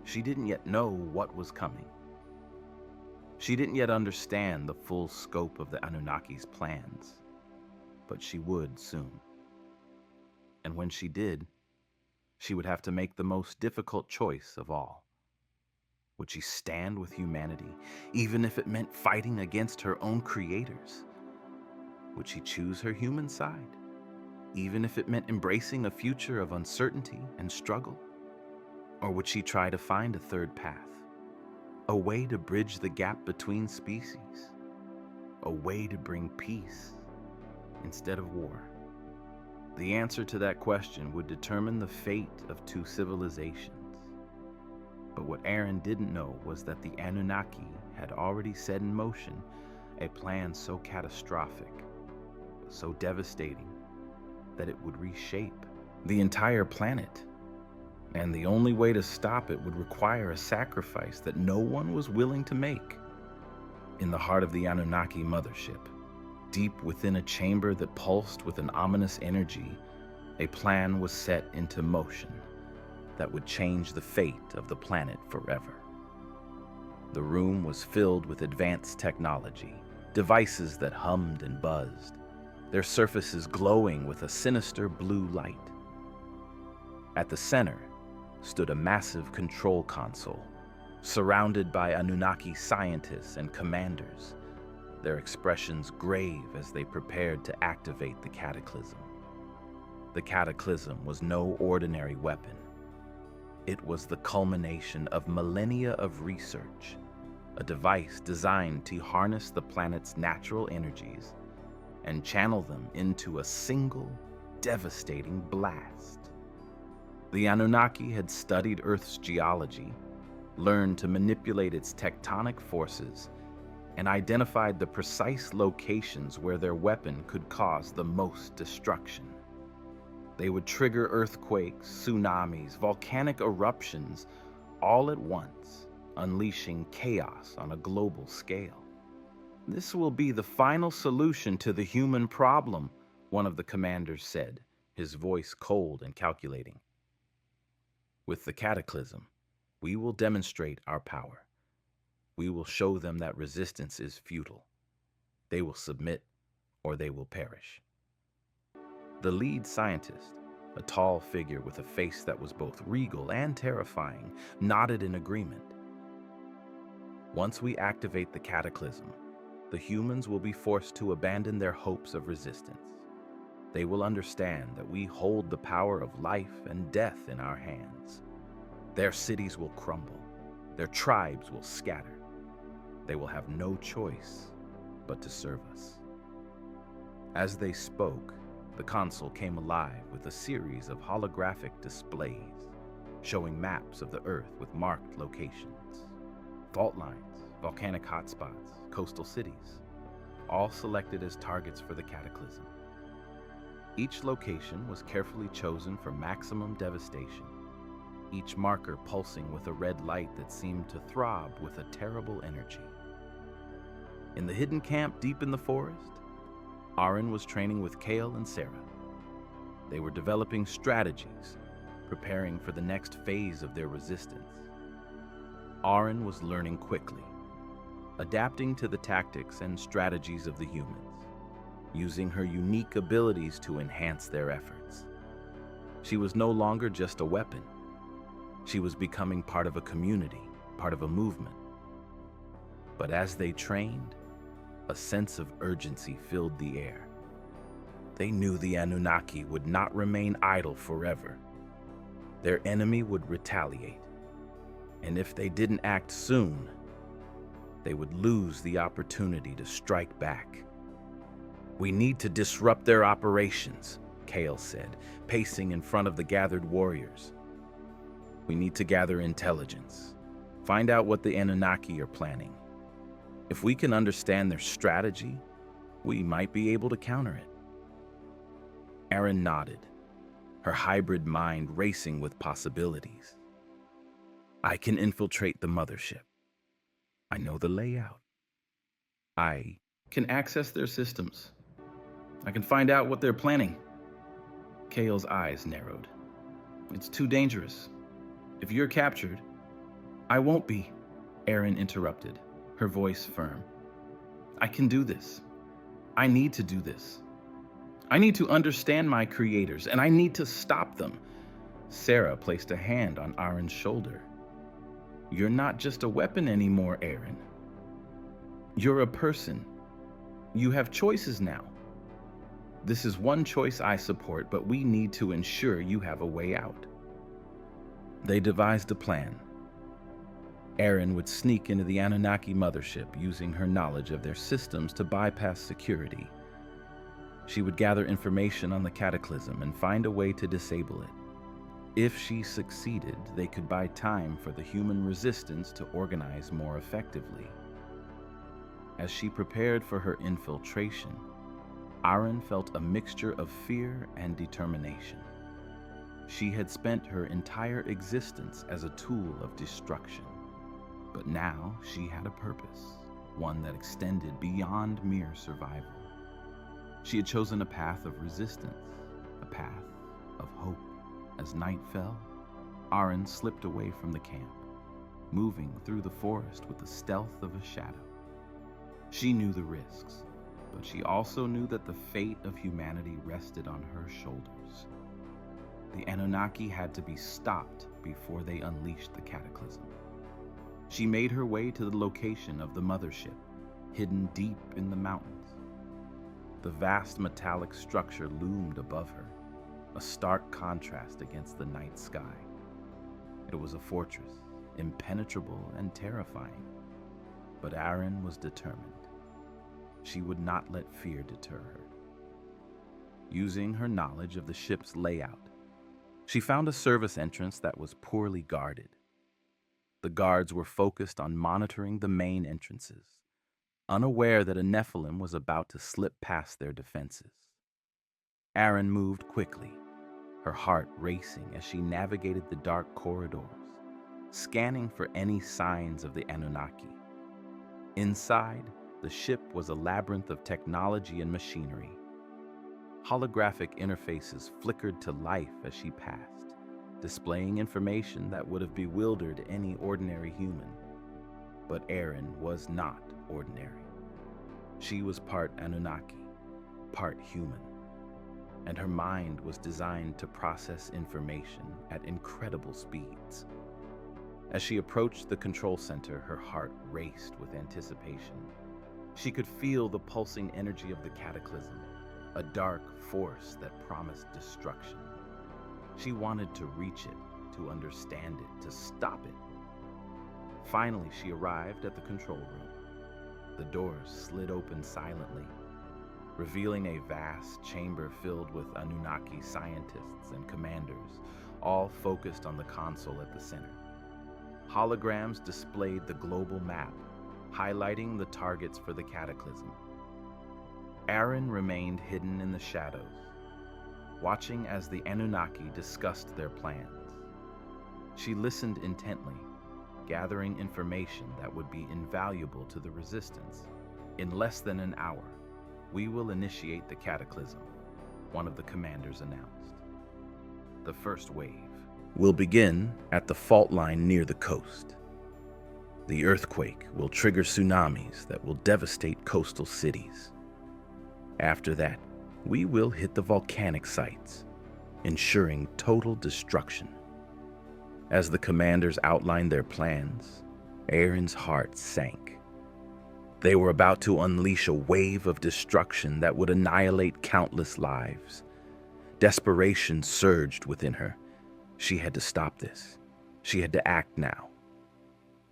She didn't yet know what was coming. She didn't yet understand the full scope of the Anunnaki's plans, but she would soon. And when she did, she would have to make the most difficult choice of all. Would she stand with humanity, even if it meant fighting against her own creators? Would she choose her human side, even if it meant embracing a future of uncertainty and struggle? Or would she try to find a third path, a way to bridge the gap between species, a way to bring peace instead of war? The answer to that question would determine the fate of two civilizations. But what Aaron didn't know was that the Anunnaki had already set in motion a plan so catastrophic, so devastating, that it would reshape the entire planet. And the only way to stop it would require a sacrifice that no one was willing to make. In the heart of the Anunnaki mothership, deep within a chamber that pulsed with an ominous energy, a plan was set into motion that would change the fate of the planet forever. The room was filled with advanced technology, devices that hummed and buzzed, their surfaces glowing with a sinister blue light. At the center stood a massive control console, surrounded by Anunnaki scientists and commanders, their expressions grave as they prepared to activate the cataclysm. The cataclysm was no ordinary weapon. It was the culmination of millennia of research, a device designed to harness the planet's natural energies and channel them into a single, devastating blast. The Anunnaki had studied Earth's geology, learned to manipulate its tectonic forces, and identified the precise locations where their weapon could cause the most destruction. They would trigger earthquakes, tsunamis, volcanic eruptions, all at once, unleashing chaos on a global scale. "This will be the final solution to the human problem," one of the commanders said, his voice cold and calculating. "With the cataclysm, we will demonstrate our power. We will show them that resistance is futile. They will submit or they will perish." The lead scientist, a tall figure with a face that was both regal and terrifying, nodded in agreement. "Once we activate the cataclysm, the humans will be forced to abandon their hopes of resistance. They will understand that we hold the power of life and death in our hands. Their cities will crumble. Their tribes will scatter. They will have no choice but to serve us." As they spoke, the console came alive with a series of holographic displays, showing maps of the Earth with marked locations, fault lines, volcanic hotspots, coastal cities, all selected as targets for the cataclysm. Each location was carefully chosen for maximum devastation, each marker pulsing with a red light that seemed to throb with a terrible energy. In the hidden camp deep in the forest, Aaron was training with Kale and Sarah. They were developing strategies, preparing for the next phase of their resistance. Aaron was learning quickly, adapting to the tactics and strategies of the humans, using her unique abilities to enhance their efforts. She was no longer just a weapon. She was becoming part of a community, part of a movement. But as they trained, a sense of urgency filled the air. They knew the Anunnaki would not remain idle forever. Their enemy would retaliate, and if they didn't act soon, they would lose the opportunity to strike back. "We need to disrupt their operations," Kale said, pacing in front of the gathered warriors. "We need to gather intelligence, find out what the Anunnaki are planning. If we can understand their strategy, we might be able to counter it." Aaron nodded, her hybrid mind racing with possibilities. "I can infiltrate the mothership. I know the layout. I can access their systems. I can find out what they're planning." Kale's eyes narrowed. "It's too dangerous. If you're captured..." "I won't be," Aaron interrupted, her voice firm. "I can do this. I need to do this. I need to understand my creators, and I need to stop them." Sarah placed a hand on Aaron's shoulder. "You're not just a weapon anymore, Aaron. You're a person. You have choices now. This is one choice I support, but we need to ensure you have a way out." They devised a plan. Aaron would sneak into the Anunnaki mothership using her knowledge of their systems to bypass security. She would gather information on the cataclysm and find a way to disable it. If she succeeded, they could buy time for the human resistance to organize more effectively. As she prepared for her infiltration, Aaron felt a mixture of fear and determination. She had spent her entire existence as a tool of destruction, but now she had a purpose, one that extended beyond mere survival. She had chosen a path of resistance, a path of hope. As night fell, Aaron slipped away from the camp, moving through the forest with the stealth of a shadow. She knew the risks, but she also knew that the fate of humanity rested on her shoulders. The Anunnaki had to be stopped before they unleashed the cataclysm. She made her way to the location of the mothership, hidden deep in the mountains. The vast metallic structure loomed above her, a stark contrast against the night sky. It was a fortress, impenetrable and terrifying, but Aaron was determined. She would not let fear deter her. Using her knowledge of the ship's layout, she found a service entrance that was poorly guarded. The guards were focused on monitoring the main entrances, unaware that a Nephilim was about to slip past their defenses. Aaron moved quickly, her heart racing as she navigated the dark corridors, scanning for any signs of the Anunnaki. Inside, the ship was a labyrinth of technology and machinery. Holographic interfaces flickered to life as she passed, displaying information that would have bewildered any ordinary human. But Aaron was not ordinary. She was part Anunnaki, part human, and her mind was designed to process information at incredible speeds. As she approached the control center, her heart raced with anticipation. She could feel the pulsing energy of the cataclysm, a dark force that promised destruction. She wanted to reach it, to understand it, to stop it. Finally, she arrived at the control room. The doors slid open silently, revealing a vast chamber filled with Anunnaki scientists and commanders, all focused on the console at the center. Holograms displayed the global map, highlighting the targets for the cataclysm. Aaron remained hidden in the shadows, watching as the Anunnaki discussed their plans. She listened intently, gathering information that would be invaluable to the resistance. "In less than an hour, we will initiate the cataclysm," one of the commanders announced. the first wave, will begin at the fault line near the coast. The earthquake will trigger tsunamis that will devastate coastal cities. After that, we will hit the volcanic sites, ensuring total destruction. As the commanders outlined their plans, Aaron's heart sank. They were about to unleash a wave of destruction that would annihilate countless lives. Desperation surged within her. She had to stop this. She had to act now.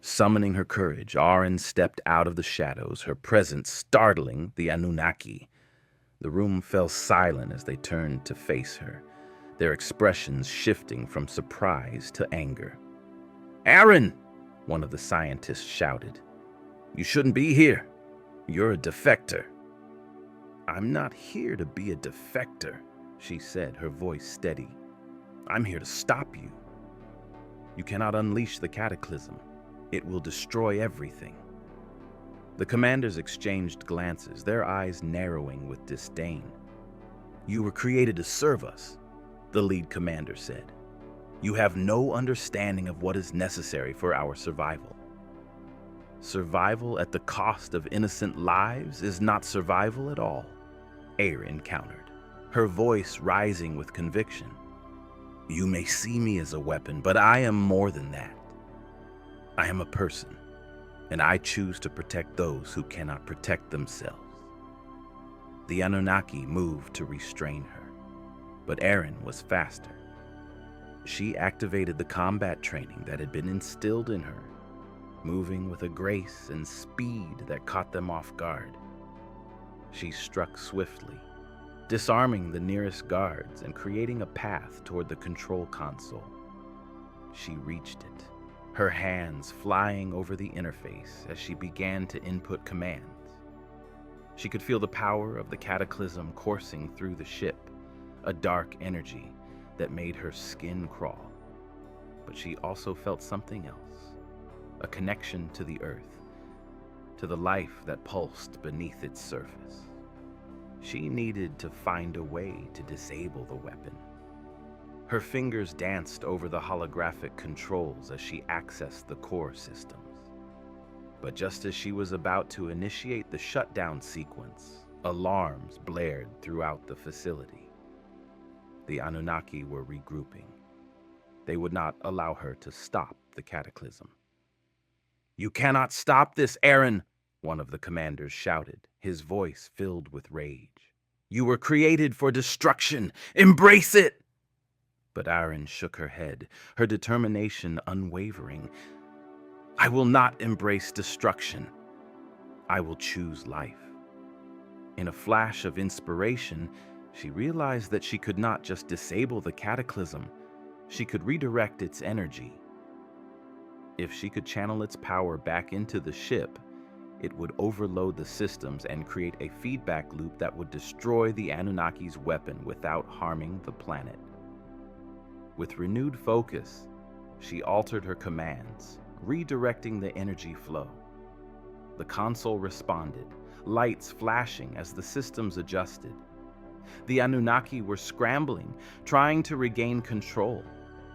Summoning her courage, Aaron stepped out of the shadows, her presence startling the Anunnaki. The room fell silent as they turned to face her, their expressions shifting from surprise to anger. "Aaron!" one of the scientists shouted. "You shouldn't be here. You're a defector." "I'm not here to be a defector," she said, her voice steady. "I'm here to stop you. You cannot unleash the cataclysm. It will destroy everything." The commanders exchanged glances, their eyes narrowing with disdain. "You were created to serve us," the lead commander said. "You have no understanding of what is necessary for our survival." "Survival at the cost of innocent lives is not survival at all," Aaron countered, her voice rising with conviction. "You may see me as a weapon, but I am more than that. I am a person, and I choose to protect those who cannot protect themselves." The Anunnaki moved to restrain her, but Aaron was faster. She activated the combat training that had been instilled in her, moving with a grace and speed that caught them off guard. She struck swiftly, disarming the nearest guards and creating a path toward the control console. She reached it, her hands flying over the interface as she began to input commands. She could feel the power of the cataclysm coursing through the ship, a dark energy that made her skin crawl. But she also felt something else, a connection to the earth, to the life that pulsed beneath its surface. She needed to find a way to disable the weapon. Her fingers danced over the holographic controls as she accessed the core systems. But just as she was about to initiate the shutdown sequence, alarms blared throughout the facility. The Anunnaki were regrouping. They would not allow her to stop the cataclysm. "You cannot stop this, Aaron!" one of the commanders shouted, his voice filled with rage. "You were created for destruction! Embrace it!" But Aaron shook her head, her determination unwavering. "I will not embrace destruction. I will choose life." In a flash of inspiration, she realized that she could not just disable the cataclysm, she could redirect its energy. If she could channel its power back into the ship, it would overload the systems and create a feedback loop that would destroy the Anunnaki's weapon without harming the planet. With renewed focus, she altered her commands, redirecting the energy flow. The console responded, lights flashing as the systems adjusted. The Anunnaki were scrambling, trying to regain control,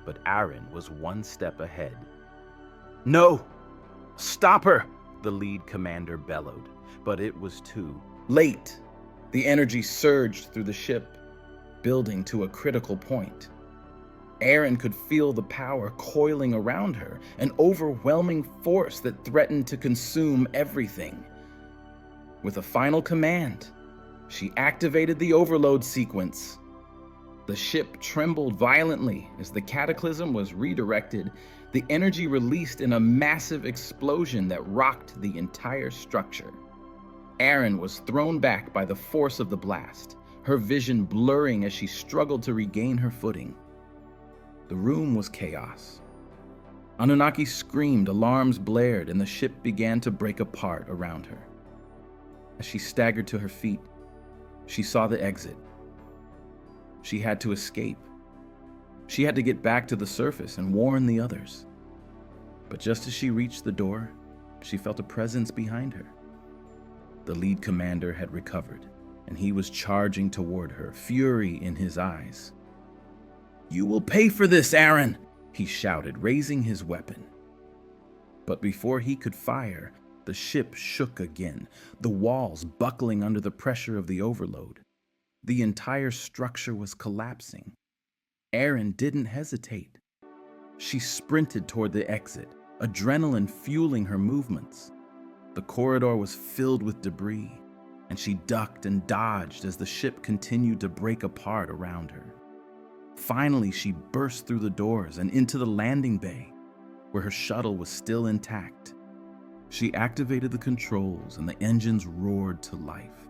but Aaron was one step ahead. "No! Stop her!" the lead commander bellowed, but it was too late. The energy surged through the ship, building to a critical point. Aaron could feel the power coiling around her, an overwhelming force that threatened to consume everything. With a final command, she activated the overload sequence. The ship trembled violently as the cataclysm was redirected, the energy released in a massive explosion that rocked the entire structure. Aaron was thrown back by the force of the blast, her vision blurring as she struggled to regain her footing. The room was chaos. Anunnaki screamed, alarms blared, and the ship began to break apart around her. As she staggered to her feet, she saw the exit. She had to escape. She had to get back to the surface and warn the others. But just as she reached the door, she felt a presence behind her. The lead commander had recovered, and he was charging toward her, fury in his eyes. "You will pay for this, Aaron!" he shouted, raising his weapon. But before he could fire, the ship shook again, the walls buckling under the pressure of the overload. The entire structure was collapsing. Aaron didn't hesitate. She sprinted toward the exit, adrenaline fueling her movements. The corridor was filled with debris, and she ducked and dodged as the ship continued to break apart around her. Finally, she burst through the doors and into the landing bay, where her shuttle was still intact. She activated the controls and the engines roared to life.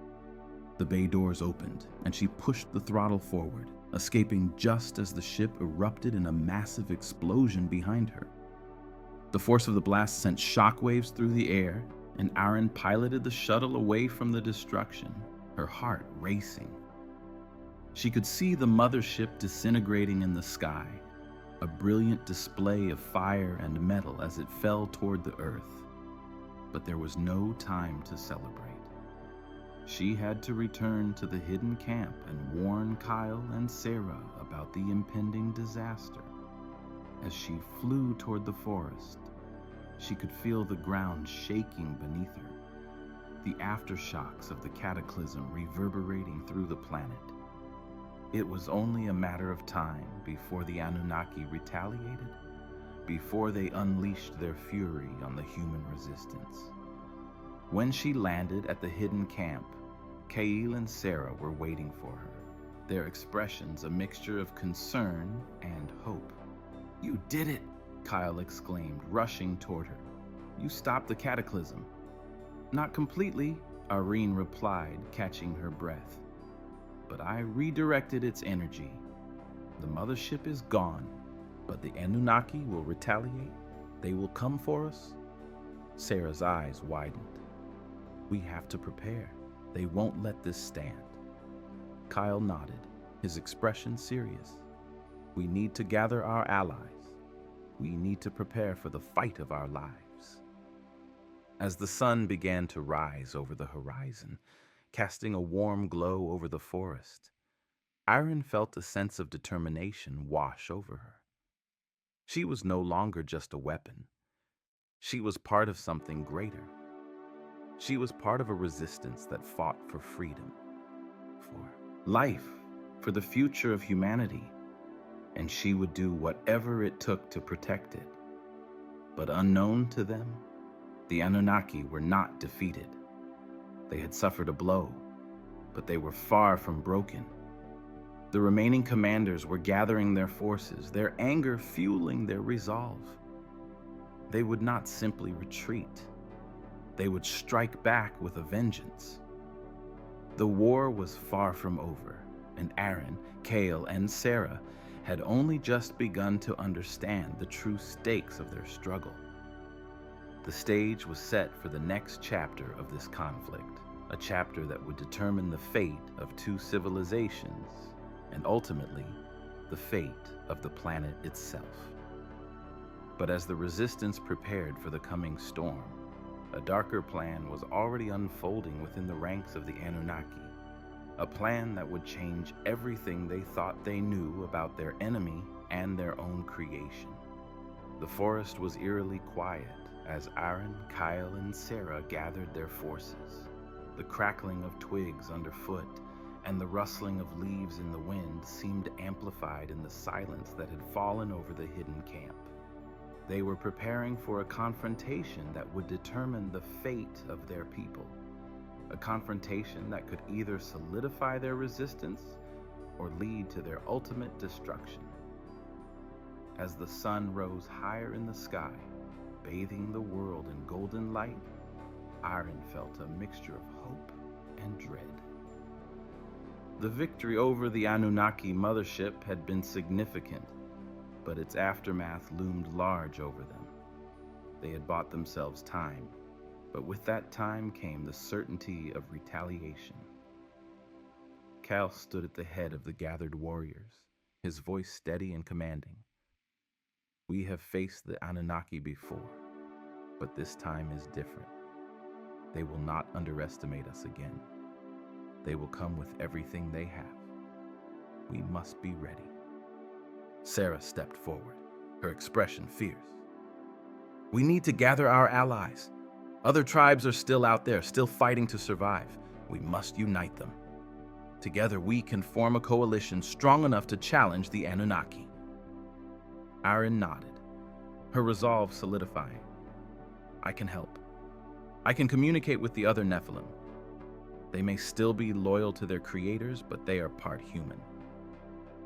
The bay doors opened, and she pushed the throttle forward, escaping just as the ship erupted in a massive explosion behind her. The force of the blast sent shockwaves through the air, and Aaron piloted the shuttle away from the destruction, her heart racing. She could see the mothership disintegrating in the sky, a brilliant display of fire and metal as it fell toward the earth. But there was no time to celebrate. She had to return to the hidden camp and warn Kyle and Sarah about the impending disaster. As she flew toward the forest, she could feel the ground shaking beneath her, the aftershocks of the cataclysm reverberating through the planet. It was only a matter of time before the Anunnaki retaliated, before they unleashed their fury on the human resistance. When she landed at the hidden camp, Kyle and Sarah were waiting for her, their expressions a mixture of concern and hope. "You did it!" Kyle exclaimed, rushing toward her. "You stopped the cataclysm." "Not completely," Irene replied, catching her breath. "But I redirected its energy. The mothership is gone, but the Anunnaki will retaliate. They will come for us." Sarah's eyes widened. "We have to prepare. They won't let this stand." Kyle nodded, his expression serious. "We need to gather our allies. We need to prepare for the fight of our lives." As the sun began to rise over the horizon, casting a warm glow over the forest, Aaron felt a sense of determination wash over her. She was no longer just a weapon. She was part of something greater. She was part of a resistance that fought for freedom, for life, for the future of humanity, and she would do whatever it took to protect it. But unknown to them, the Anunnaki were not defeated. They had suffered a blow, but they were far from broken. The remaining commanders were gathering their forces, their anger fueling their resolve. They would not simply retreat. They would strike back with a vengeance. The war was far from over, and Aaron, Kale, and Sarah had only just begun to understand the true stakes of their struggle. The stage was set for the next chapter of this conflict, a chapter that would determine the fate of two civilizations, and ultimately, the fate of the planet itself. But as the resistance prepared for the coming storm, a darker plan was already unfolding within the ranks of the Anunnaki, a plan that would change everything they thought they knew about their enemy and their own creation. The forest was eerily quiet as Aaron, Kyle, and Sarah gathered their forces. The crackling of twigs underfoot and the rustling of leaves in the wind seemed amplified in the silence that had fallen over the hidden camp. They were preparing for a confrontation that would determine the fate of their people, a confrontation that could either solidify their resistance or lead to their ultimate destruction. As the sun rose higher in the sky, bathing the world in golden light, Aaron felt a mixture of hope and dread. The victory over the Anunnaki mothership had been significant, but its aftermath loomed large over them. They had bought themselves time, but with that time came the certainty of retaliation. Cal stood at the head of the gathered warriors, his voice steady and commanding. "We have faced the Anunnaki before, but this time is different. They will not underestimate us again. They will come with everything they have. We must be ready." Sarah stepped forward, her expression fierce. We need to gather our allies. Other tribes are still out there, still fighting to survive. We must unite them. Together we can form a coalition strong enough to challenge the Anunnaki. Aaron nodded, her resolve solidifying. I can help. I can communicate with the other Nephilim. They may still be loyal to their creators, but they are part human.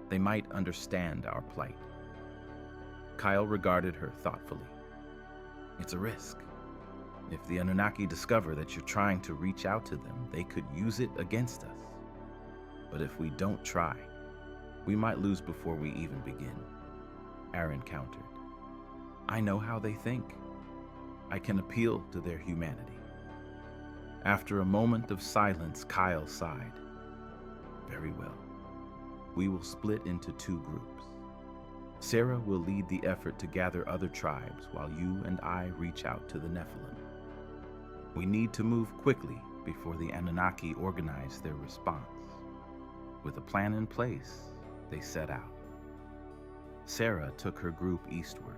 They might understand our plight. Kyle regarded her thoughtfully. It's a risk. If the Anunnaki discover that you're trying to reach out to them, they could use it against us. But if we don't try, we might lose before we even begin. Aaron countered. I know how they think. I can appeal to their humanity. After a moment of silence, Kyle sighed. Very well. We will split into 2 groups. Sarah will lead the effort to gather other tribes while you and I reach out to the Nephilim. We need to move quickly before the Anunnaki organize their response. With a plan in place, they set out. Sarah took her group eastward,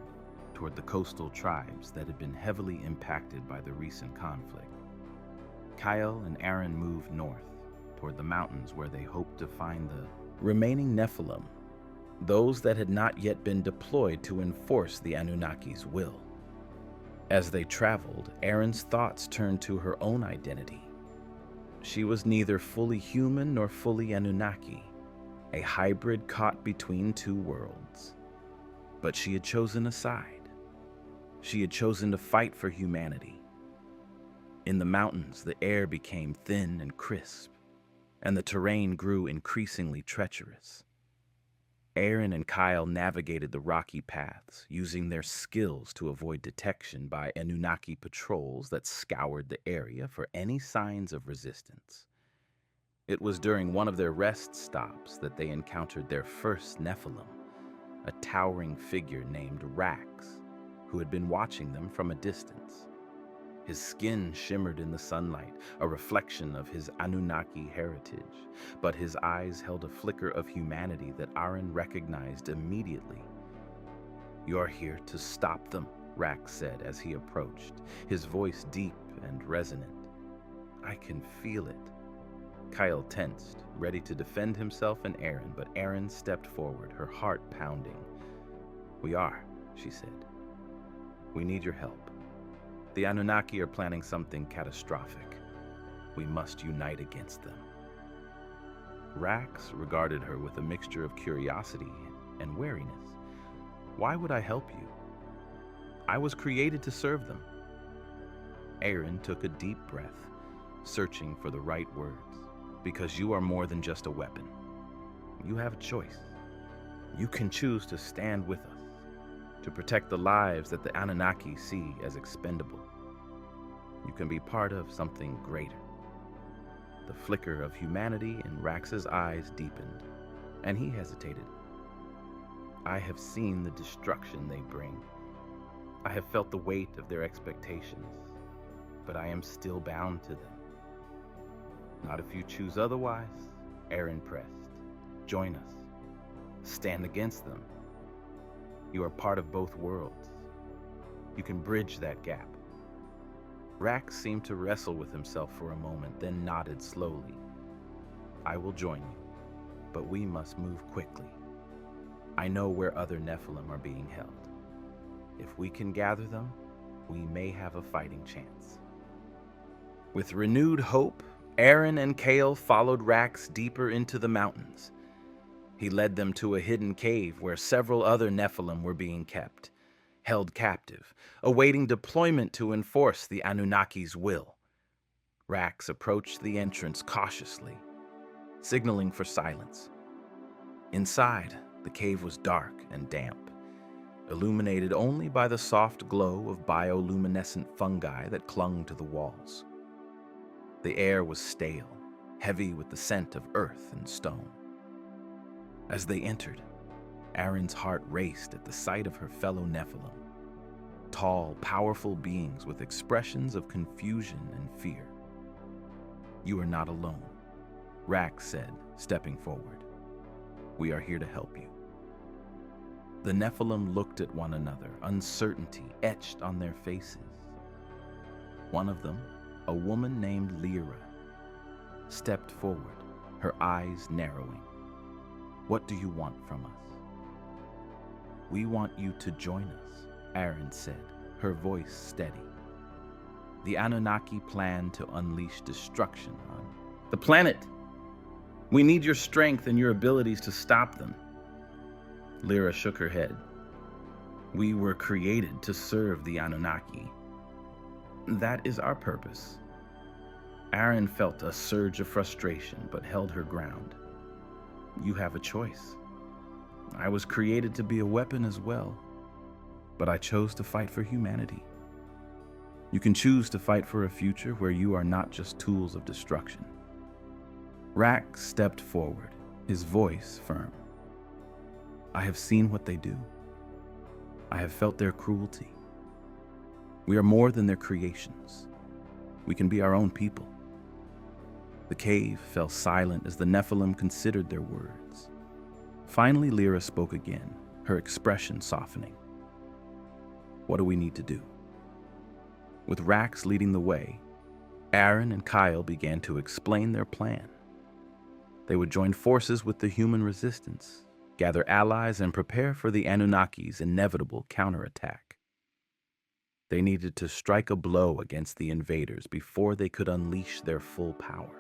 toward the coastal tribes that had been heavily impacted by the recent conflict. Kyle and Aaron moved north, toward the mountains where they hoped to find the remaining Nephilim, those that had not yet been deployed to enforce the Anunnaki's will. As they traveled, Aaron's thoughts turned to her own identity. She was neither fully human nor fully Anunnaki, a hybrid caught between 2 worlds. But she had chosen a side. She had chosen to fight for humanity. In the mountains, the air became thin and crisp, and the terrain grew increasingly treacherous. Aaron and Kyle navigated the rocky paths, using their skills to avoid detection by Anunnaki patrols that scoured the area for any signs of resistance. It was during one of their rest stops that they encountered their first Nephilim, a towering figure named Rax, who had been watching them from a distance. His skin shimmered in the sunlight, a reflection of his Anunnaki heritage, but his eyes held a flicker of humanity that Aaron recognized immediately. You're here to stop them, Rax said as he approached, his voice deep and resonant. I can feel it. Kyle tensed, ready to defend himself and Aaron, but Aaron stepped forward, her heart pounding. We are, she said. We need your help. The Anunnaki are planning something catastrophic. We must unite against them. Rax regarded her with a mixture of curiosity and wariness. Why would I help you? I was created to serve them. Aaron took a deep breath, searching for the right words. Because you are more than just a weapon. You have a choice. You can choose to stand with us, to protect the lives that the Anunnaki see as expendable. You can be part of something greater. The flicker of humanity in Rax's eyes deepened, and he hesitated. I have seen the destruction they bring. I have felt the weight of their expectations, but I am still bound to them. Not if you choose otherwise, Aaron pressed. Join us. Stand against them. You are part of both worlds. You can bridge that gap. Rax seemed to wrestle with himself for a moment, then nodded slowly. I will join you, but we must move quickly. I know where other Nephilim are being held. If we can gather them, we may have a fighting chance. With renewed hope, Aaron and Kale followed Rax deeper into the mountains. He led them to a hidden cave where several other Nephilim were being kept, held captive, awaiting deployment to enforce the Anunnaki's will. Rax approached the entrance cautiously, signaling for silence. Inside, the cave was dark and damp, illuminated only by the soft glow of bioluminescent fungi that clung to the walls. The air was stale, heavy with the scent of earth and stone. As they entered, Aaron's heart raced at the sight of her fellow Nephilim, tall, powerful beings with expressions of confusion and fear. You are not alone, Rax said, stepping forward. We are here to help you. The Nephilim looked at one another, uncertainty etched on their faces. One of them, a woman named Lyra, stepped forward, her eyes narrowing. "What do you want from us?" "We want you to join us," Aaron said, her voice steady. "The Anunnaki plan to unleash destruction on the planet. We need your strength and your abilities to stop them." Lyra shook her head. "We were created to serve the Anunnaki. That is our purpose." Aaron felt a surge of frustration, but held her ground. "You have a choice. I was created to be a weapon as well, but I chose to fight for humanity. You can choose to fight for a future where you are not just tools of destruction." Rack stepped forward, his voice firm. "I have seen what they do. I have felt their cruelty. We are more than their creations. We can be our own people." The cave fell silent as the Nephilim considered their words. Finally, Lyra spoke again, her expression softening. "What do we need to do?" With Rax leading the way, Aaron and Kyle began to explain their plan. They would join forces with the human resistance, gather allies, and prepare for the Anunnaki's inevitable counterattack. They needed to strike a blow against the invaders before they could unleash their full power.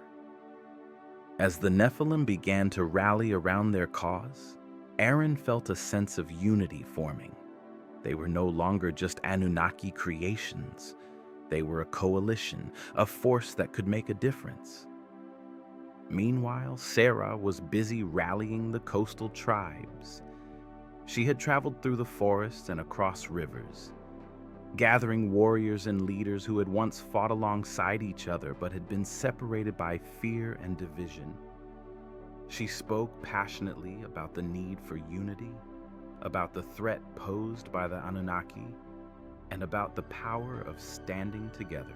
As the Nephilim began to rally around their cause, Aaron felt a sense of unity forming. They were no longer just Anunnaki creations. They were a coalition, a force that could make a difference. Meanwhile, Sarah was busy rallying the coastal tribes. She had traveled through the forests and across rivers, gathering warriors and leaders who had once fought alongside each other but had been separated by fear and division. She spoke passionately about the need for unity, about the threat posed by the Anunnaki, and about the power of standing together.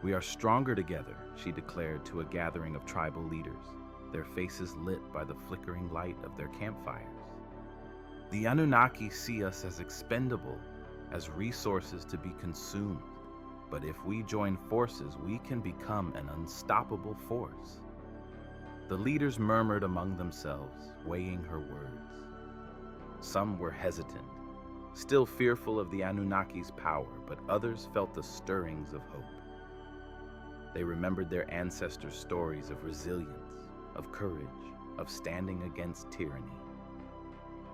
"We are stronger together," she declared to a gathering of tribal leaders, their faces lit by the flickering light of their campfires. "The Anunnaki see us as expendable, as resources to be consumed. But if we join forces, we can become an unstoppable force." The leaders murmured among themselves, weighing her words. Some were hesitant, still fearful of the Anunnaki's power, but others felt the stirrings of hope. They remembered their ancestors' stories of resilience, of courage, of standing against tyranny.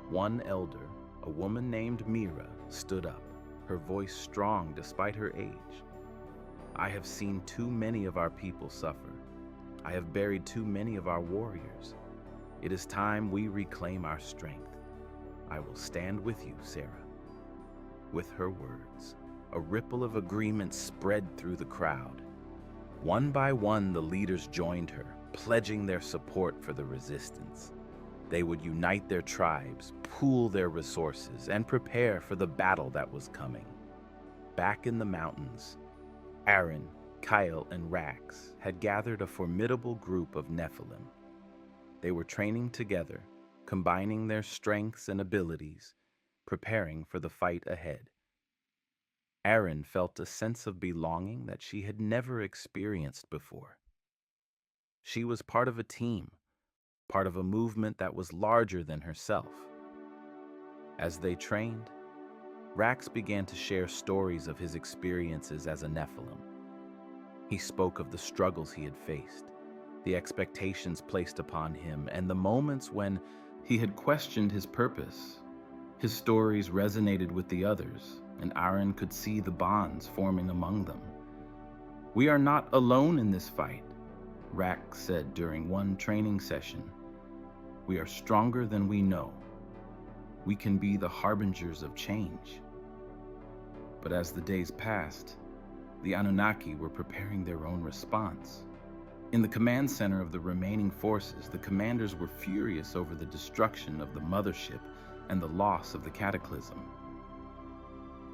One elder, a woman named Mira, stood up, her voice strong despite her age. "I have seen too many of our people suffer. I have buried too many of our warriors. It is time we reclaim our strength. I will stand with you, Sarah." With her words, a ripple of agreement spread through the crowd. One by one, the leaders joined her, pledging their support for the resistance. They would unite their tribes, pool their resources, and prepare for the battle that was coming. Back in the mountains, Aaron, Kyle, and Rax had gathered a formidable group of Nephilim. They were training together, combining their strengths and abilities, preparing for the fight ahead. Aaron felt a sense of belonging that she had never experienced before. She was part of a team, part of a movement that was larger than herself. As they trained, Rax began to share stories of his experiences as a Nephilim. He spoke of the struggles he had faced, the expectations placed upon him, and the moments when he had questioned his purpose. His stories resonated with the others, and Aaron could see the bonds forming among them. "We are not alone in this fight," Rax said during one training session. "We are stronger than we know. We can be the harbingers of change." But as the days passed, the Anunnaki were preparing their own response. In the command center of the remaining forces, the commanders were furious over the destruction of the mothership and the loss of the cataclysm.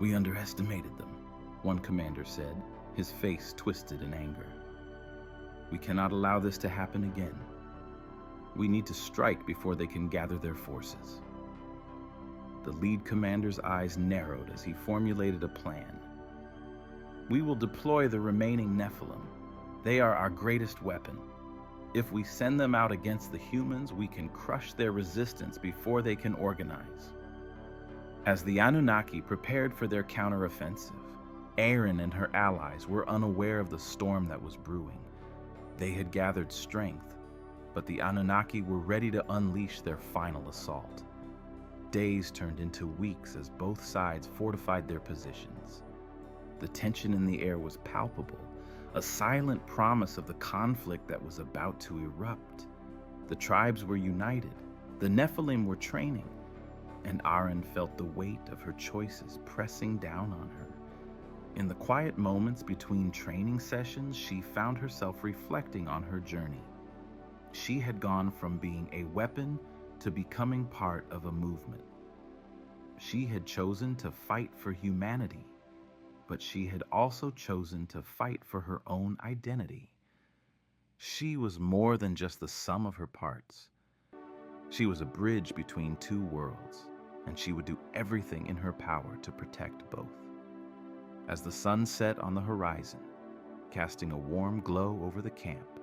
"We underestimated them," one commander said, his face twisted in anger. "We cannot allow this to happen again. We need to strike before they can gather their forces." The lead commander's eyes narrowed as he formulated a plan. "We will deploy the remaining Nephilim. They are our greatest weapon. If we send them out against the humans, we can crush their resistance before they can organize." As the Anunnaki prepared for their counteroffensive, Erin and her allies were unaware of the storm that was brewing. They had gathered strength, but the Anunnaki were ready to unleash their final assault. Days turned into weeks as both sides fortified their positions. The tension in the air was palpable, a silent promise of the conflict that was about to erupt. The tribes were united, the Nephilim were training, and Erin felt the weight of her choices pressing down on her. In the quiet moments between training sessions, she found herself reflecting on her journey. She had gone from being a weapon to becoming part of a movement. She had chosen to fight for humanity, but she had also chosen to fight for her own identity. She was more than just the sum of her parts. She was a bridge between two worlds, and she would do everything in her power to protect both. As the sun set on the horizon, casting a warm glow over the camp,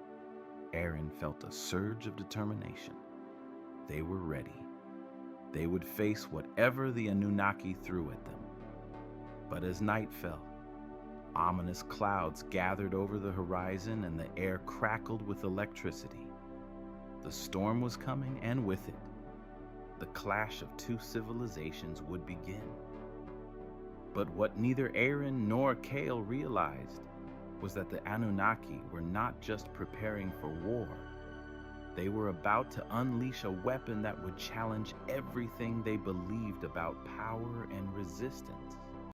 Erin felt a surge of determination. They were ready. They would face whatever the Anunnaki threw at them. But as night fell, ominous clouds gathered over the horizon and the air crackled with electricity. The storm was coming, and with it, the clash of two civilizations would begin. But what neither Erin nor Kale realized was that the Anunnaki were not just preparing for war. They were about to unleash a weapon that would challenge everything they believed about power and resistance.